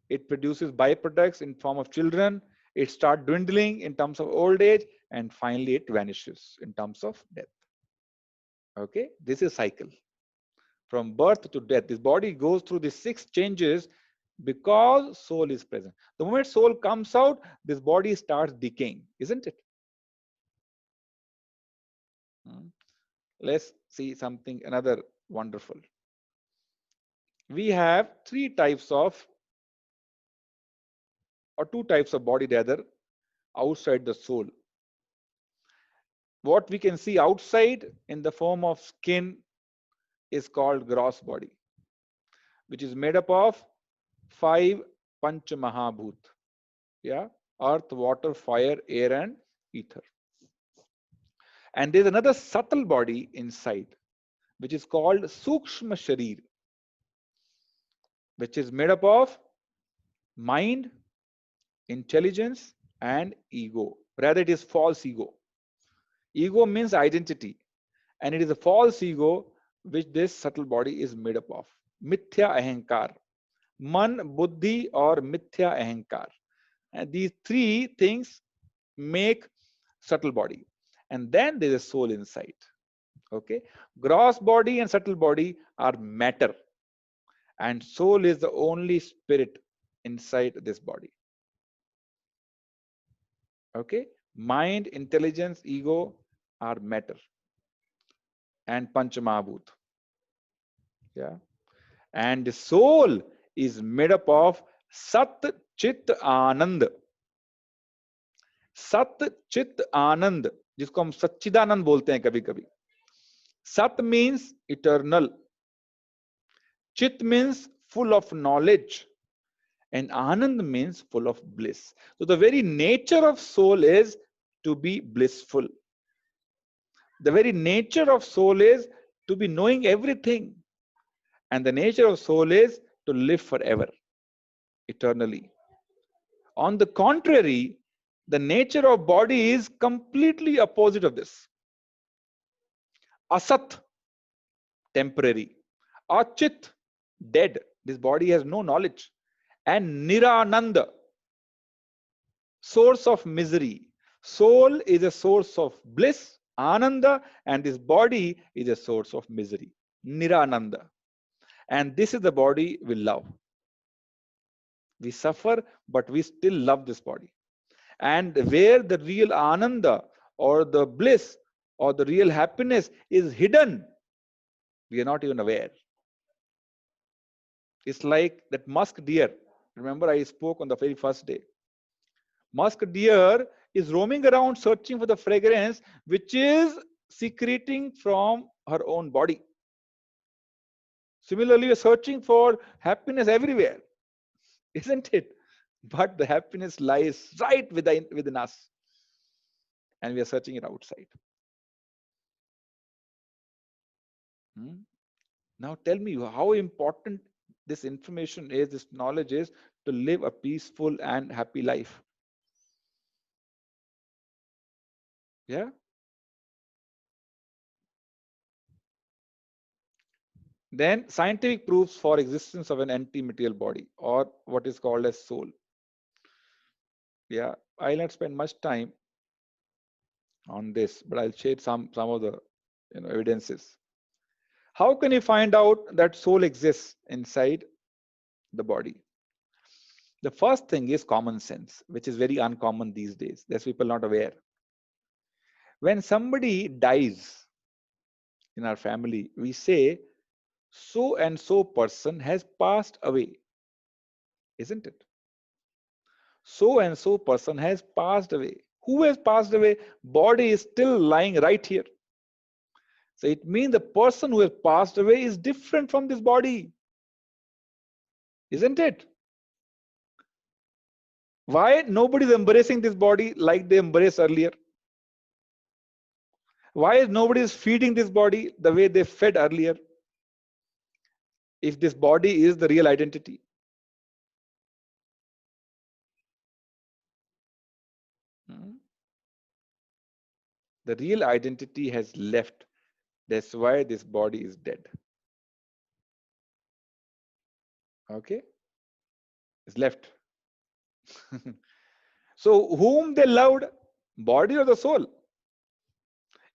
it produces byproducts in form of children, it starts dwindling in terms of old age, and finally it vanishes in terms of death. Okay, this is cycle. From birth to death, this body goes through the 6 changes because soul is present. The moment soul comes out, this body starts decaying, isn't it? Let's see something another wonderful. We have 3 types of, or 2 types of body rather, outside the soul. What we can see outside in the form of skin is called gross body, which is made up of 5 Panch Mahabhut. Yeah, earth, water, fire, air, and ether. And there's another subtle body inside, which is called Sukshma Sharir. which is made up of mind, intelligence, and ego. Rather, it is false ego. Ego means identity, and it is a false ego which this subtle body is made up of. Mithya ahankar, man, buddhi, or mithya ahankar. And these three things make subtle body. And then there is a soul inside. Okay, gross body and subtle body are matter, and soul is the only spirit inside this body. Okay, mind, intelligence, ego are matter and Panchamahabhut. Yeah, and the soul is made up of Sat Chit Anand. Sat Chit Anand, जिसको हम सच्चिदानंद बोलते हैं कभी कभी. Sat means eternal. Chit means full of knowledge. And Anand means full of bliss. So the very nature of soul is to be blissful. The very nature of soul is to be knowing everything. And the nature of soul is to live forever, eternally. On the contrary, the nature of body is completely opposite of this. Asat, temporary. Achit, dead. This body has no knowledge. And Nirananda, source of misery. Soul is a source of bliss, Ananda, and this body is a source of misery, Nirananda. And this is the body we love. We suffer, but we still love this body. And where the real Ananda or the bliss or the real happiness is hidden, we are not even aware. It's like that musk deer. Remember, I spoke on the very first day. Musk deer is roaming around searching for the fragrance which is secreting from her own body. Similarly, we are searching for happiness everywhere, isn't it? But the happiness lies right within us, and we are searching it outside. Now tell me how important this information is, this knowledge is, to live a peaceful and happy life. Yeah. Then scientific proofs for existence of an anti-material body, or what is called as soul. Yeah, I'll not spend much time on this, but I'll share some of the evidences. How can you find out that soul exists inside the body? The first thing is common sense, which is very uncommon these days. There's people not aware. When somebody dies in our family, we say, so and so person has passed away, isn't it? So and so person has passed away. Who has passed away? Body is still lying right here. So it means the person who has passed away is different from this body, isn't it? Why nobody is embracing this body like they embraced earlier? Why is nobody is feeding this body the way they fed earlier? If this body is the real identity. The real identity has left. That's why this body is dead. Okay? It's left. So whom they loved, body or the soul?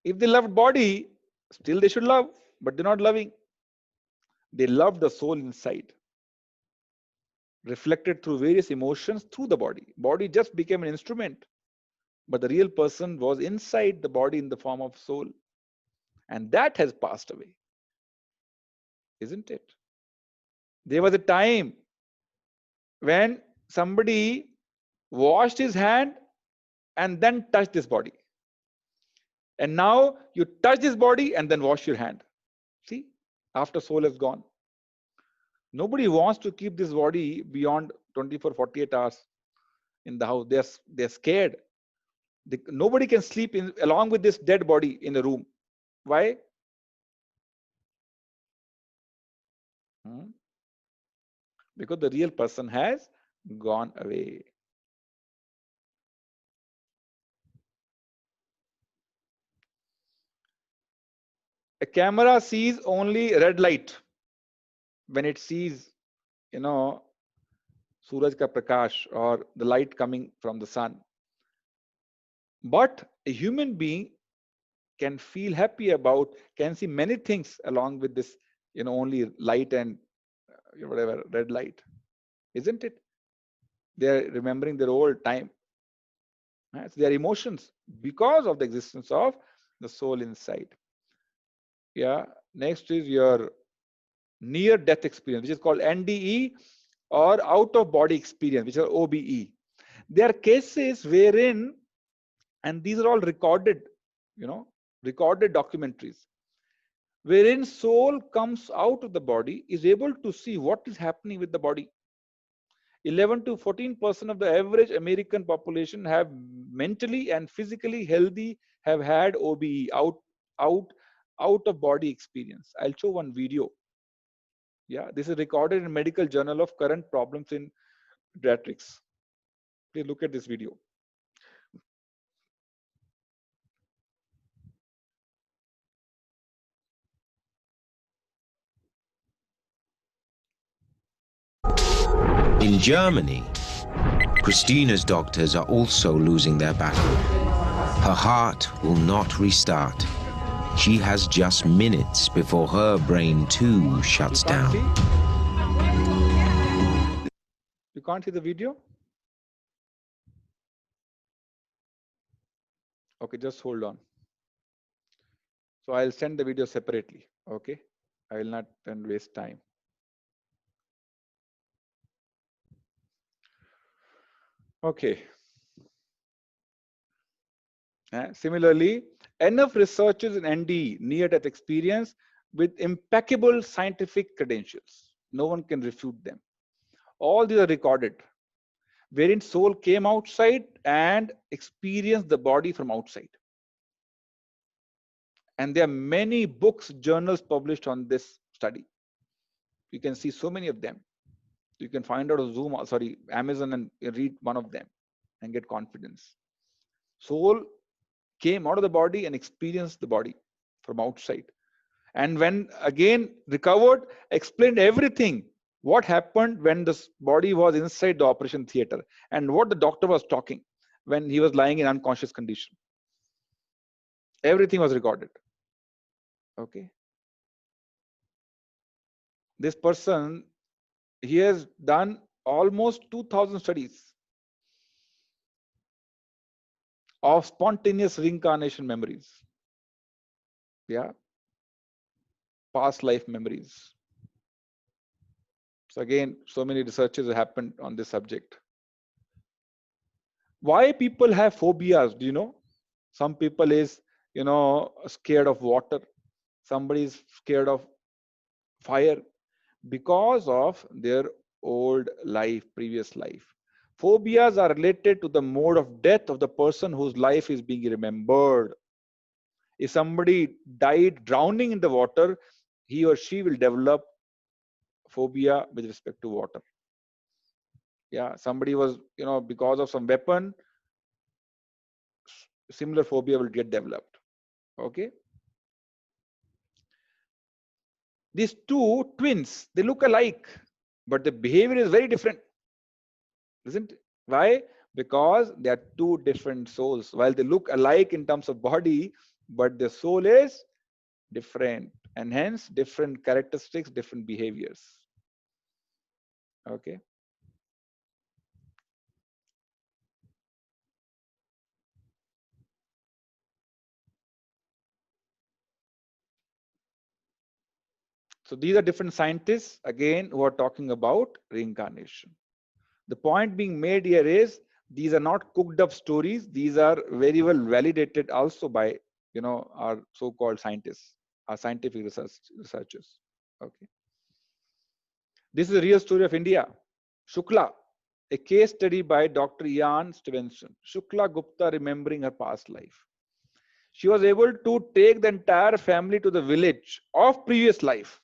If they loved body, still they should love, but they're not loving. They love the soul inside, reflected through various emotions through the body. Body just became an instrument, but the real person was inside the body in the form of soul. And that has passed away, isn't it? There was a time when somebody washed his hand and then touched this body. And now you touch this body and then wash your hand. See, after soul has gone. Nobody wants to keep this body beyond 24, 48 hours in the house. They're scared. Nobody can sleep along with this dead body in the room. Why? because the real person has gone away. A camera sees only red light when it sees, Suraj ka prakash or the light coming from the sun. But a human being can feel happy about, can see many things along with this, only light and whatever red light, isn't it? They're remembering their old time. Right? So their emotions because of the existence of the soul inside. Yeah. Next is your near death experience, which is called NDE, or out of body experience, which are OBE. There are cases wherein, and these are all recorded, recorded documentaries, wherein soul comes out of the body, is able to see what is happening with the body. 11 to 14% of the average American population have mentally and physically healthy, have had OBE, out of body experience. I'll show one video. Yeah, this is recorded in Medical Journal of Current Problems in Pediatrics. Please look at this video. In Germany, Christina's doctors are also losing their battle. Her heart will not restart. She has just minutes before her brain too shuts down. You can't see the video? Okay, just hold on. So I'll send the video separately. Okay, I will not then waste time. Okay. Similarly, enough researchers in NDE, near death experience, with impeccable scientific credentials. No one can refute them. All these are recorded, wherein soul came outside and experienced the body from outside. And there are many books, journals published on this study. You can see so many of them. You can find out on Amazon, and read one of them and get confidence. Soul came out of the body and experienced the body from outside. And when again recovered, explained everything. What happened when this body was inside the operation theater, and what the doctor was talking when he was lying in unconscious condition. Everything was recorded. Okay. This person, he has done almost 2000 studies of spontaneous reincarnation memories. Yeah. Past life memories. So again, so many researches have happened on this subject. Why people have phobias? Do you know? Some people is, scared of water. Somebody is scared of fire because of their old life, previous life. Phobias are related to the mode of death of the person whose life is being remembered. If somebody died drowning in the water, he or she will develop phobia with respect to water. Yeah, somebody was, because of some weapon, similar phobia will get developed. Okay. These two twins, they look alike, but the behavior is very different. Isn't it? Why? Because they are two different souls. While they look alike in terms of body, but the soul is different, and hence different characteristics, different behaviors. Okay. So these are different scientists, again, who are talking about reincarnation. The point being made here is, these are not cooked up stories. These are very well validated also by, our so-called scientists, our scientific researchers. Okay. This is a real story of India. Shukla, a case study by Dr. Ian Stevenson. Shukla Gupta remembering her past life. She was able to take the entire family to the village of previous life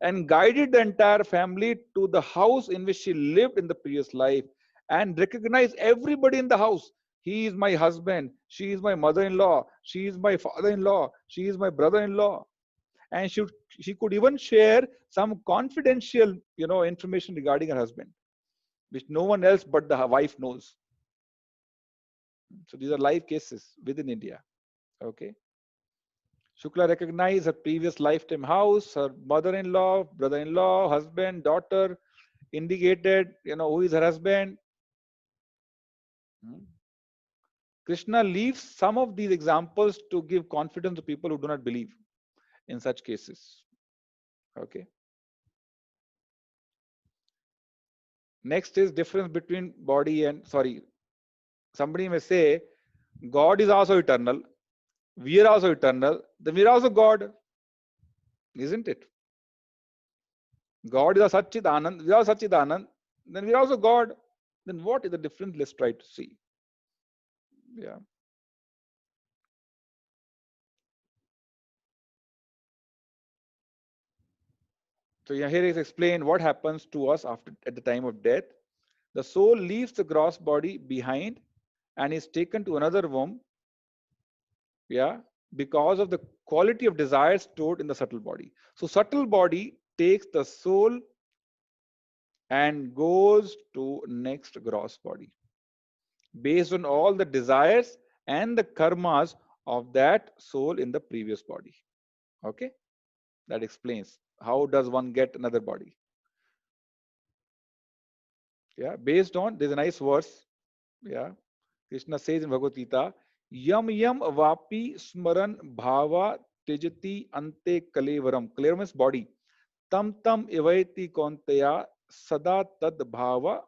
and guided the entire family to the house in which she lived in the previous life, and recognized everybody in the house. He is my husband, she is my mother-in-law, she is my father-in-law, she is my brother-in-law. And she could even share some confidential, information regarding her husband, which no one else but the wife knows. So these are live cases within India. Okay. Shukla recognized her previous lifetime house, her mother-in-law, brother-in-law, husband, daughter, indicated, who is her husband. Hmm. Krishna leaves some of these examples to give confidence to people who do not believe in such cases. Okay. Next is difference between body and, sorry, somebody may say, God is also eternal, we are also eternal, then we are also God, isn't it? God is a Satchidanand, we are Satchidanand, then we are also God. Then what is the difference? Let's try to see. Yeah. So here is explained what happens to us after at the time of death. The soul leaves the gross body behind and is taken to another womb. Yeah, because of the quality of desires stored in the subtle body. So subtle body takes the soul and goes to next gross body based on all the desires and the karmas of that soul in the previous body. Okay, that explains how does one get another body. Yeah, based on, there's a nice verse. Yeah, Krishna says in Bhagavad Gita, yam yam vapi smaran bhava tejati ante kalevaram. Kalevaram is body. Tam tam evaiti konteya sada tad bhava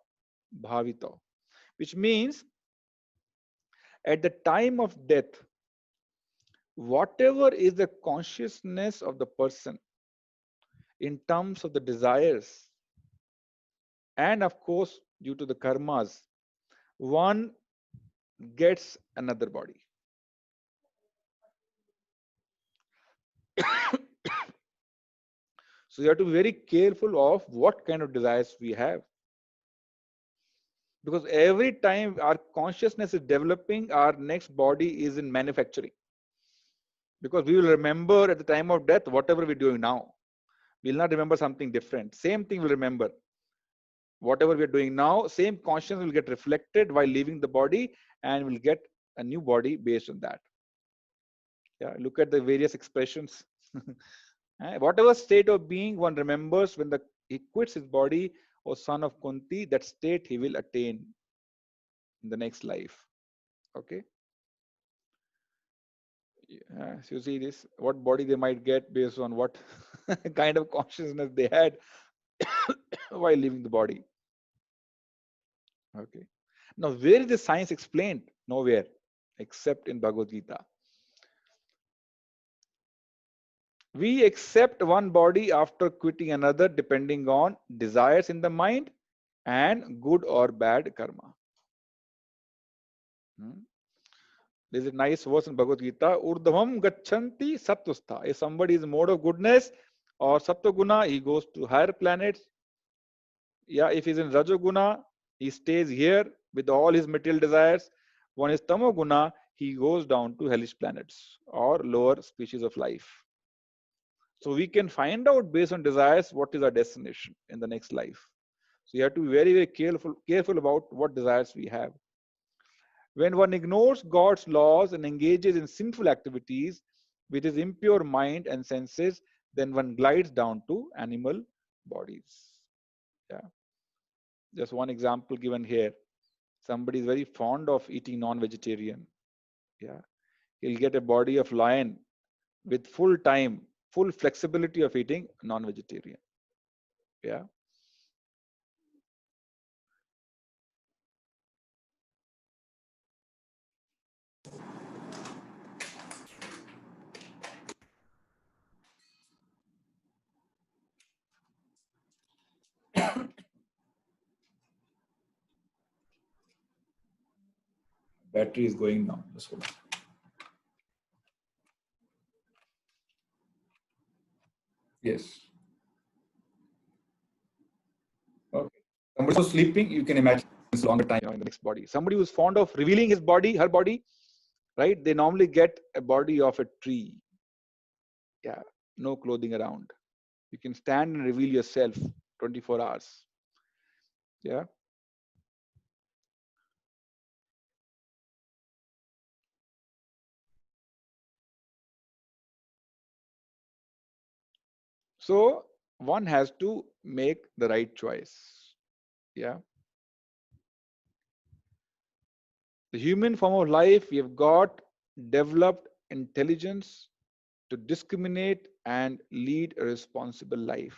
bhavito. Which means at the time of death, whatever is the consciousness of the person in terms of the desires, and of course, due to the karmas, one gets another body. So you have to be very careful of what kind of desires we have. Because every time our consciousness is developing, our next body is in manufacturing. Because we will remember at the time of death whatever we're doing now. We'll not remember something different. Same thing we'll remember. Whatever we're doing now, same consciousness will get reflected while leaving the body, and we'll get a new body based on that. Yeah, look at the various expressions. Whatever state of being one remembers when he quits his body, or son of Kunti, that state he will attain in the next life. Okay. Yeah, so you see this, what body they might get based on what kind of consciousness they had while leaving the body. Okay. Now, where is the science explained? Nowhere, except in Bhagavad Gita. We accept one body after quitting another depending on desires in the mind and good or bad karma. There's a nice verse in Bhagavad Gita, Urdhavam gachanti sattustha. If somebody is in mode of goodness or sattva-guna, he goes to higher planets. Yeah, if he's in Rajoguna, he stays here with all his material desires. One is Tamoguna, he goes down to hellish planets or lower species of life. So we can find out based on desires what is our destination in the next life. So you have to be very, very careful about what desires we have. When one ignores God's laws and engages in sinful activities with his impure mind and senses, then one glides down to animal bodies. Yeah. Just one example given here. Somebody is very fond of eating non-vegetarian. Yeah. He'll get a body of lion with full flexibility of eating non-vegetarian. Yeah. Battery is going down. Just hold on. Yes. Somebody who's sleeping, you can imagine it's longer time in the next body. Somebody who's fond of revealing his body, her body, right? They normally get a body of a tree. Yeah, no clothing around. You can stand and reveal yourself 24 hours. Yeah. So one has to make the right choice. Yeah. The human form of life, we have got developed intelligence to discriminate and lead a responsible life.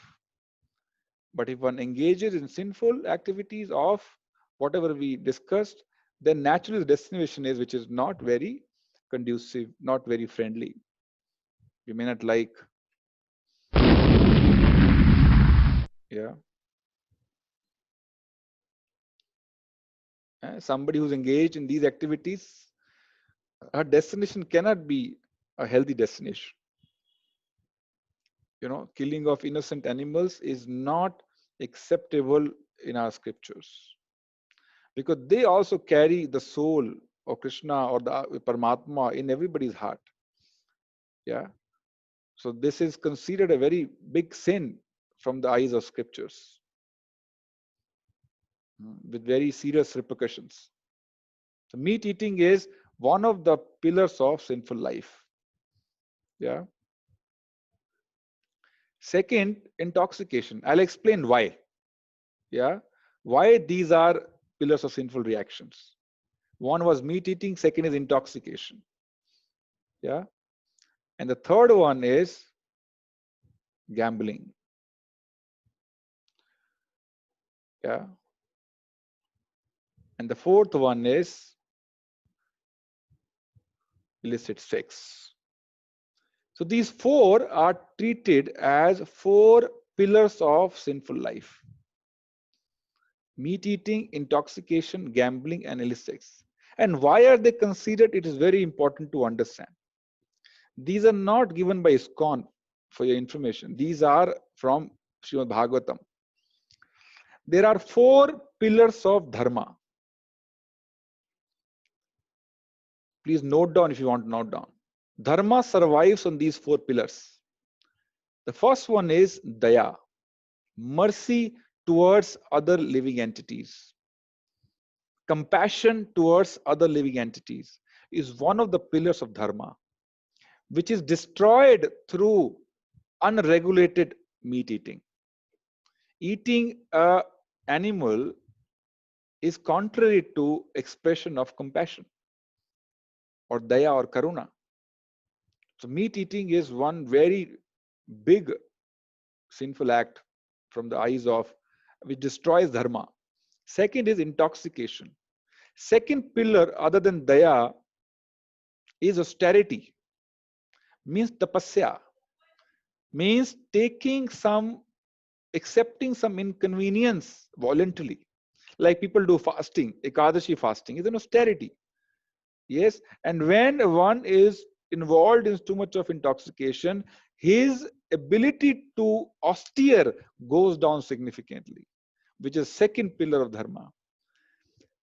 But if one engages in sinful activities of whatever we discussed, then naturally the destination is which is not very conducive, not very friendly. You may not like. Yeah. Somebody who's engaged in these activities, her destination cannot be a healthy destination. You know, killing of innocent animals is not acceptable in our scriptures, because they also carry the soul of Krishna or the Paramatma in everybody's heart. Yeah. So this is considered a very big sin from the eyes of scriptures, with very serious repercussions. So meat eating is one of the pillars of sinful life. Yeah. Second, intoxication. I'll explain why. Yeah. Why these are pillars of sinful reactions. One was meat eating, second is intoxication. Yeah. And the third one is gambling. Yeah. And the fourth one is illicit sex. So these four are treated as four pillars of sinful life: meat eating, intoxication, gambling, and illicit sex. And why are they considered? It is very important to understand. These are not given by ISKCON for your information. These are from Srimad Bhagavatam. There are four pillars of dharma. Please note down if you want to note down. Dharma survives on these four pillars. The first one is daya, mercy towards other living entities. Compassion towards other living entities is one of the pillars of dharma, which is destroyed through unregulated meat eating. Eating an animal is contrary to expression of compassion or daya or karuna. So meat eating is one very big sinful act from the eyes of, which destroys dharma. Second is intoxication. Second pillar other than daya is austerity, means tapasya, means accepting some inconvenience voluntarily. Like people do fasting, Ekadashi fasting is an austerity. Yes, and when one is involved in too much of intoxication, his ability to austere goes down significantly, which is second pillar of dharma.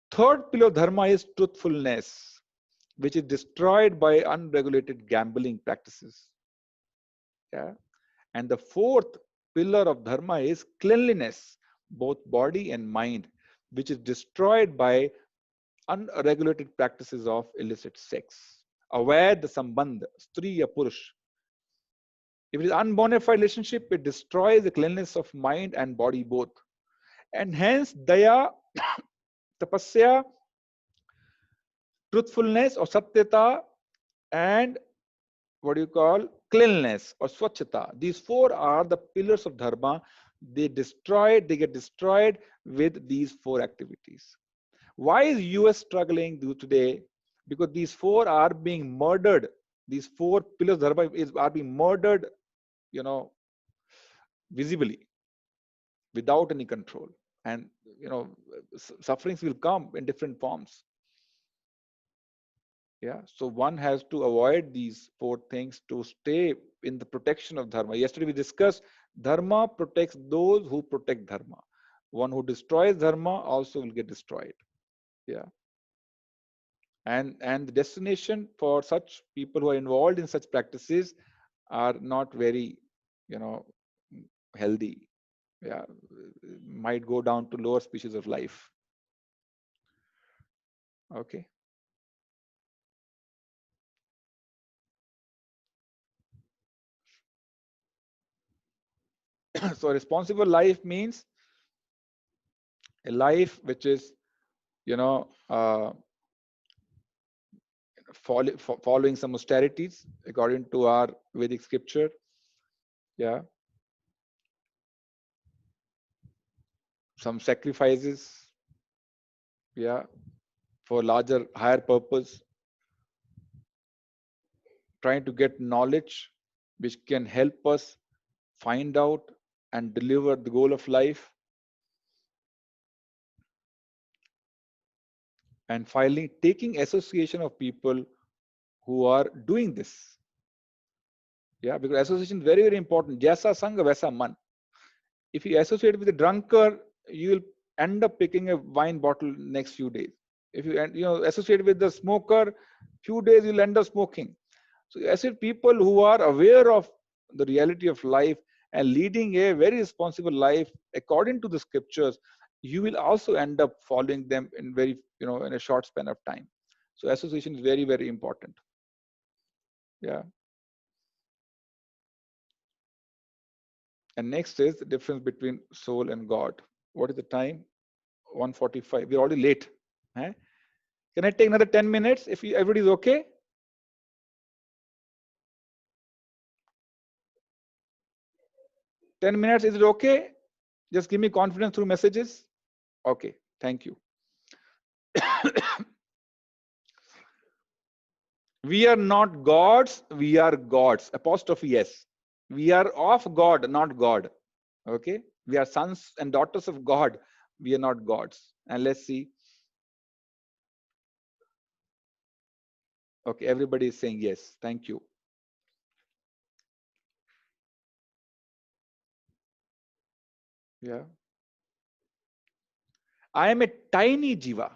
Third pillar of dharma is truthfulness, which is destroyed by unregulated gambling practices. Yeah. And the fourth pillar of dharma is cleanliness, both body and mind, which is destroyed by unregulated practices of illicit sex. Avaid sambandh, stri or purush. If it is unbona fide relationship, it destroys the cleanliness of mind and body both. And hence, daya, tapasya, truthfulness or satyata, and what do you call cleanliness or swachhata. These four are the pillars of dharma. They get destroyed with these four activities. Why is US struggling today? Because these four are being murdered. These four pillars of dharma are being murdered, you know, visibly, without any control. And you know, sufferings will come in different forms. Yeah, so one has to avoid these four things to stay in the protection of dharma. Yesterday we discussed dharma protects those who protect dharma. One who destroys dharma also will get destroyed. Yeah. And the destination for such people who are involved in such practices are not very, you know, healthy. Yeah, might go down to lower species of life. Okay. So responsible life means a life which is, you know, following some austerities according to our Vedic scripture. Yeah. Some sacrifices. Yeah. For larger, higher purpose. Trying to get knowledge which can help us find out and deliver the goal of life. And finally, taking association of people who are doing this. Yeah, because association is very, very important. Jaisa sangha, vaisa man. If you associate with a drunkard, you will end up picking a wine bottle next few days. If you associate with the smoker, few days you'll end up smoking. So I said people who are aware of the reality of life and leading a very responsible life according to the scriptures, you will also end up following them in very, in a short span of time. So association is very, very important. Yeah. And next is the difference between soul and God. What is the time? 1:45. We're already late. Eh? Can I take another 10 minutes if everybody's okay? 10 minutes, is it okay? Just give me confidence through messages. Okay, thank you. We are not gods, we are gods. Apostrophe S. We are of God, not God. Okay, we are sons and daughters of God. We are not gods. And let's see. Okay, everybody is saying yes. Thank you. Yeah. I am a tiny jiva.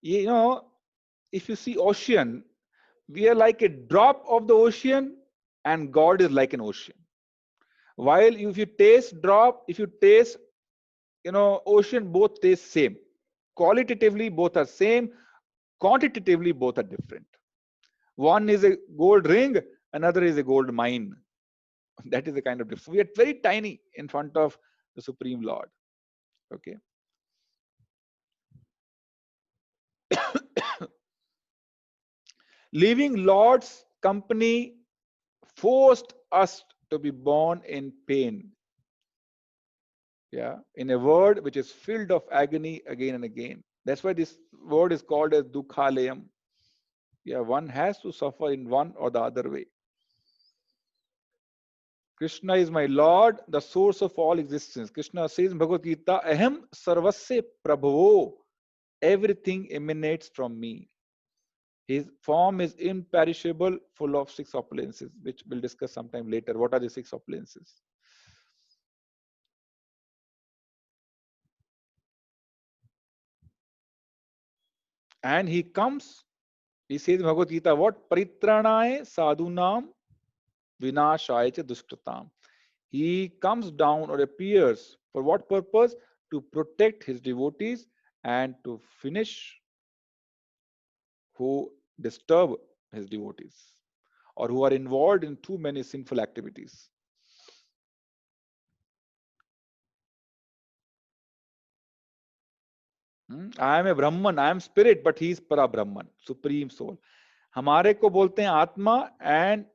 You know, if you see ocean, we are like a drop of the ocean and God is like an ocean. While if you taste drop, if you taste, ocean, both taste same. Qualitatively, both are same. Quantitatively, both are different. One is a gold ring, another is a gold mine. That is the kind of difference. We are very tiny in front of the Supreme Lord. Okay. Leaving Lord's company forced us to be born in pain. Yeah, in a word which is filled of agony again and again. That's why this word is called as dukhalayam. Yeah, one has to suffer in one or the other way. Krishna is my Lord, the source of all existence. Krishna says in Bhagavad Gita, Aham sarvasya prabhavo. Everything emanates from me. His form is imperishable, full of 6 opulences, which we'll discuss sometime later. What are the 6 opulences? And he comes, he says in Bhagavad Gita, what? Paritranaye sadhunam vinashaya cha dushkratam. He comes down or appears for what purpose? To protect his devotees and to finish who disturb his devotees or who are involved in too many sinful activities. I am a Brahman, I am spirit, but he is Para Brahman, supreme soul. हमारे को बोलते हैं आत्मा, and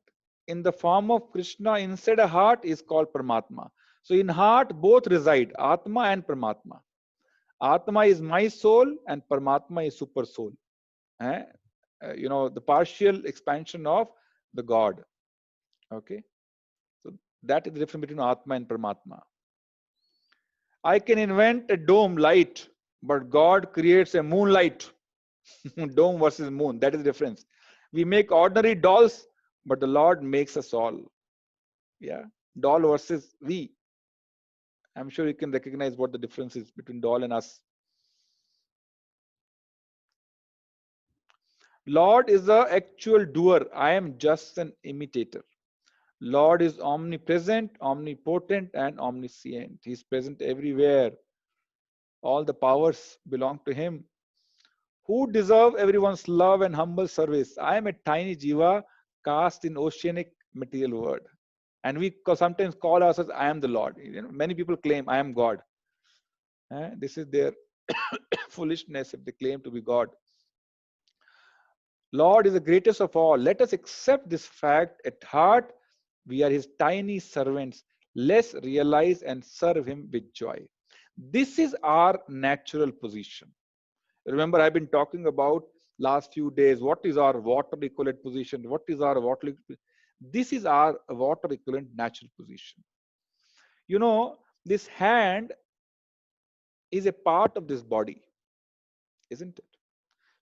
in the form of Krishna inside a heart is called Paramatma. So in heart both reside, Atma and Paramatma. Atma is my soul and Paramatma is super soul. The partial expansion of the God. Okay, so that is the difference between Atma and Paramatma. I can invent a dome light, but God creates a moonlight. Dome versus moon, that is the difference. We make ordinary dolls, but the Lord makes us all. Yeah, doll versus we. I'm sure you can recognize what the difference is between doll and us. Lord is the actual doer. I am just an imitator. Lord is omnipresent, omnipotent, and omniscient. He's present everywhere. All the powers belong to him. Who deserve everyone's love and humble service? I am a tiny jiva cast in oceanic material world. And we sometimes call ourselves, I am the Lord. Many people claim, I am God. This is their foolishness if they claim to be God. Lord is the greatest of all. Let us accept this fact at heart. We are his tiny servants. Let's realize and serve him with joy. This is our natural position. Remember, I've been talking about last few days. What is our water equivalent position? What is our water? This is our water equivalent natural position. You know, this hand is a part of this body, isn't it?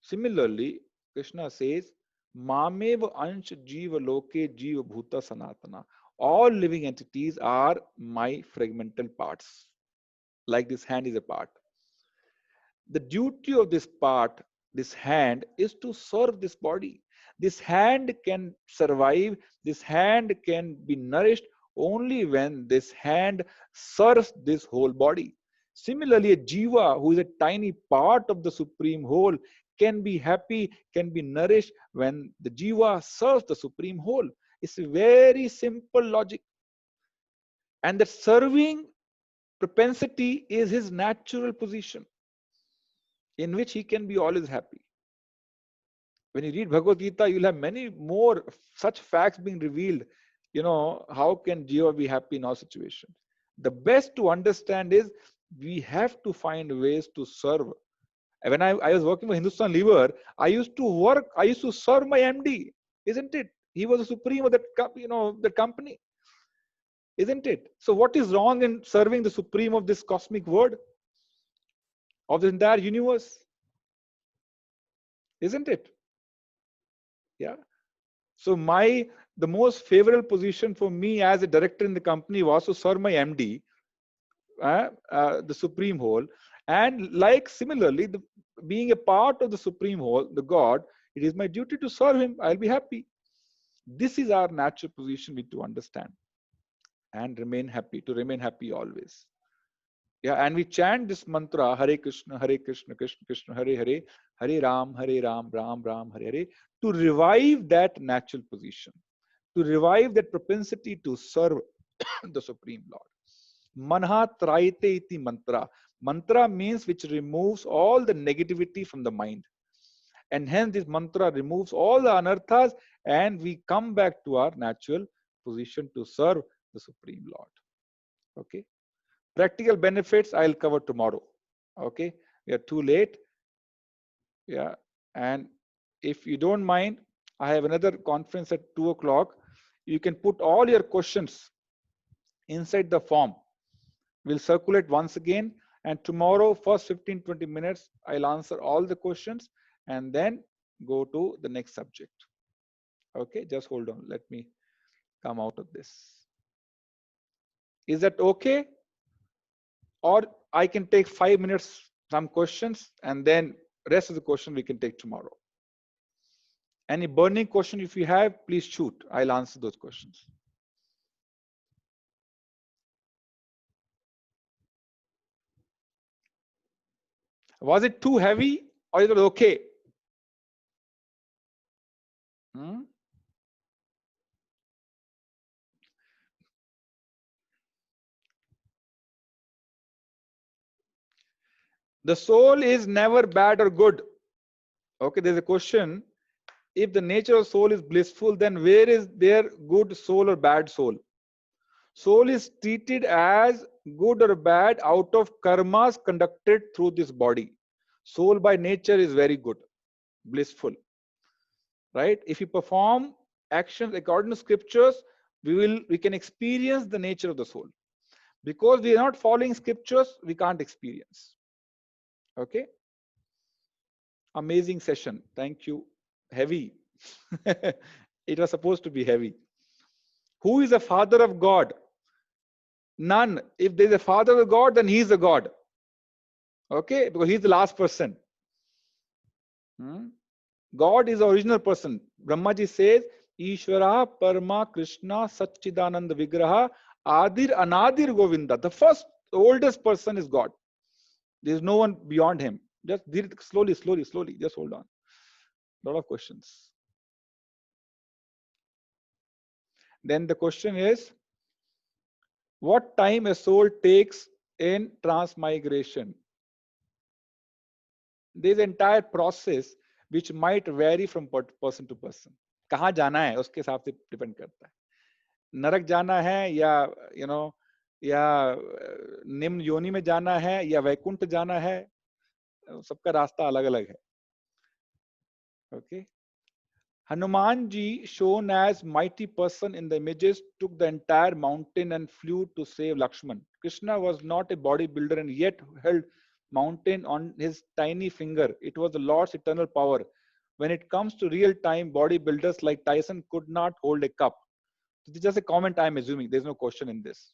Similarly, Krishna says, Mamev ansh jiva loke jiva bhuta sanatana. All living entities are my fragmental parts. Like this hand is a part. The duty of this part, this hand, is to serve this body. This hand can survive, this hand can be nourished only when this hand serves this whole body. Similarly, a jiva, who is a tiny part of the supreme whole, can be happy, can be nourished when the jiva serves the supreme whole. It's a very simple logic. And that serving propensity is his natural position, in which he can be always happy. When you read Bhagavad Gita, you'll have many more such facts being revealed. How can Jiva be happy in all situations? The best to understand is we have to find ways to serve. When I was working for Hindustan Lever, I used to serve my MD, isn't it? He was the supreme of that company, isn't it? So what is wrong in serving the supreme of this cosmic world, of the entire universe? Isn't it? Yeah. So the most favorable position for me as a director in the company was to serve my MD, the supreme whole. And like similarly, being a part of the supreme whole, the God, it is my duty to serve him. I'll be happy. This is our natural position we need to understand and remain happy always. Yeah, and we chant this mantra, Hare Krishna, Krishna Krishna, Hare Hare, Hare Ram, Ram Ram, Hare Hare, to revive that natural position, to revive that propensity to serve the Supreme Lord. Manha traite iti mantra. Mantra means which removes all the negativity from the mind. And hence this mantra removes all the anarthas, and we come back to our natural position to serve the Supreme Lord. Okay. Practical benefits I'll cover tomorrow. Okay, we are too late. Yeah, and if you don't mind, I have another conference at 2 o'clock. You can put all your questions inside the form. We'll circulate once again, and tomorrow, first 15-20 minutes, I'll answer all the questions and then go to the next subject. Okay, just hold on. Let me come out of this. Is that okay? Or I can take 5 minutes, some questions, and then rest of the question we can take tomorrow. Any burning question if you have, please shoot. I'll answer those questions. Was it too heavy or is it okay? The soul is never bad or good. Okay, there's a question. If the nature of soul is blissful, then where is there good soul or bad soul? Soul is treated as good or bad out of karmas conducted through this body. Soul by nature is very good, blissful. Right? If you perform actions according to scriptures, we can experience the nature of the soul. Because we are not following scriptures, we can't experience. Okay? Amazing session. Thank you. Heavy. It was supposed to be heavy. Who is the Father of God? None. If there's a father of the God, then he's the God. Okay, because he's the last person. God is the original person. Brahmaji says, Ishvara Parma Krishna Satchidananda Vigraha Adir Anadir Govinda. The first, the oldest person is God. There is no one beyond him. Just slowly, slowly, slowly. Just hold on. A lot of questions. Then the question is, what time a soul takes in transmigration? There is an entire process which might vary from person to person. कहाँ जाना है उसके हिसाब से depend करता है. नरक जाना है या या निम्न योनि में जाना है या वैकुंठ जाना है, सबका रास्ता अलग अलग है. Okay. Hanuman ji, shown as mighty person in the images, took the entire mountain and flew to save Lakshman. Krishna was not a bodybuilder and yet held mountain on his tiny finger. It was the Lord's eternal power. When it comes to real time, bodybuilders like Tyson could not hold a cup. This is just a comment I'm assuming. There's no question in this.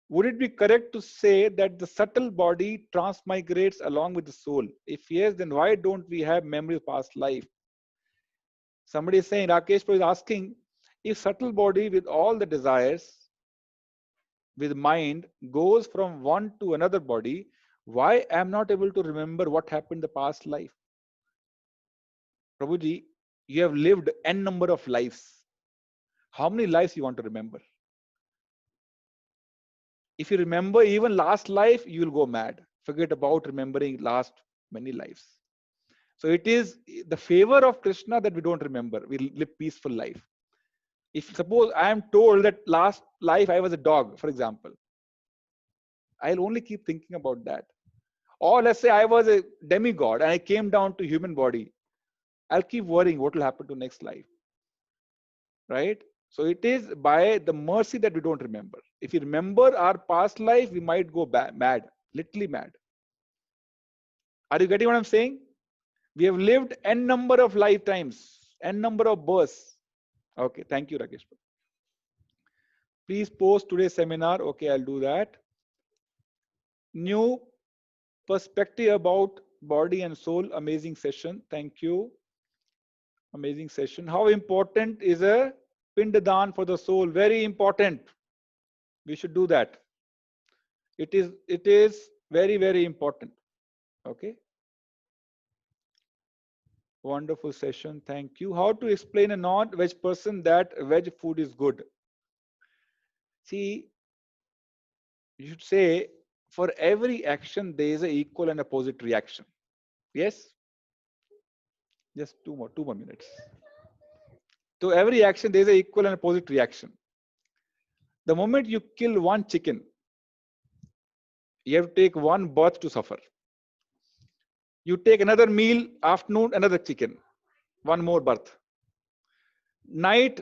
Would it be correct to say that the subtle body transmigrates along with the soul? If yes, then why don't we have memory of past life? Somebody is saying, Rakesh is asking, if subtle body with all the desires, with mind, goes from one to another body, why am not able to remember what happened in the past life? Prabhuji, you have lived n number of lives. How many lives you want to remember? If you remember even last life, you will go mad. Forget about remembering last many lives. So it is the favor of Krishna that we don't remember. We live peaceful life. If suppose I am told that last life I was a dog, for example, I'll only keep thinking about that. Or let's say I was a demigod and I came down to human body. I'll keep worrying what will happen to next life. Right? So it is by the mercy that we don't remember. If we remember our past life, we might go mad, literally mad. Are you getting what I'm saying? We have lived n number of lifetimes, n number of births. Okay, thank you, Rakesh. Please post today's seminar. Okay, I'll do that. New perspective about body and soul. Amazing session. Thank you. Amazing session. How important is a Pindadan for the soul? Very important. We should do that. It is very, very important. Okay. Wonderful session. Thank you. How to explain a non-veg person that veg food is good? See, you should say for every action there is an equal and opposite reaction. Yes? Just two more minutes. To every action there is an equal and opposite reaction. The moment you kill one chicken, you have to take one birth to suffer. You take another meal, afternoon, another chicken, one more birth. Night,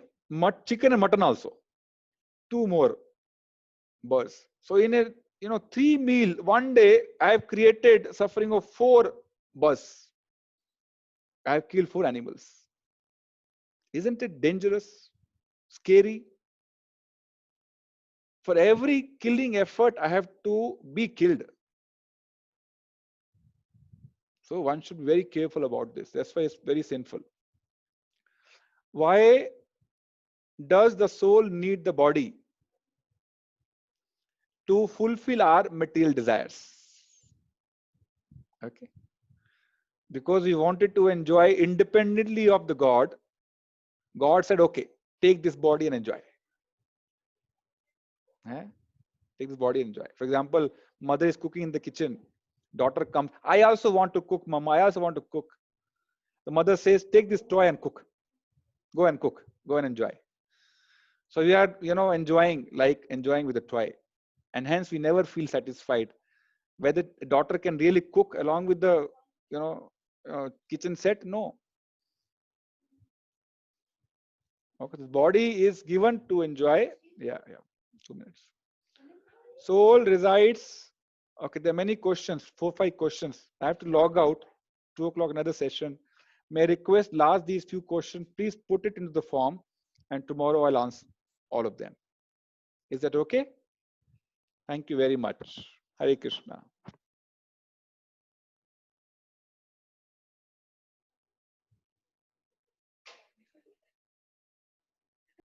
chicken and mutton also, two more births. So in a 3 meal, one day, I have created suffering of 4 births. I have killed 4 animals. Isn't it dangerous, scary? For every killing effort, I have to be killed. So one should be very careful about this. That's why it's very sinful. Why does the soul need the body? To fulfill our material desires. Okay. Because we wanted to enjoy independently of the God. God said, okay, take this body and enjoy. Take this body and enjoy. For example, mother is cooking in the kitchen. Daughter comes. I also want to cook, Mama. I also want to cook. The mother says, take this toy and cook. Go and cook. Go and enjoy. So we are, enjoying with the toy. And hence we never feel satisfied. Whether the daughter can really cook along with the, kitchen set, no. Okay, the body is given to enjoy. Yeah, 2 minutes. Soul resides. Okay, there are many questions, 4-5 questions. I have to log out. 2 o'clock, another session. May I request last these few questions, please put it into the form and tomorrow I'll answer all of them. Is that okay? Thank you very much. Hare Krishna.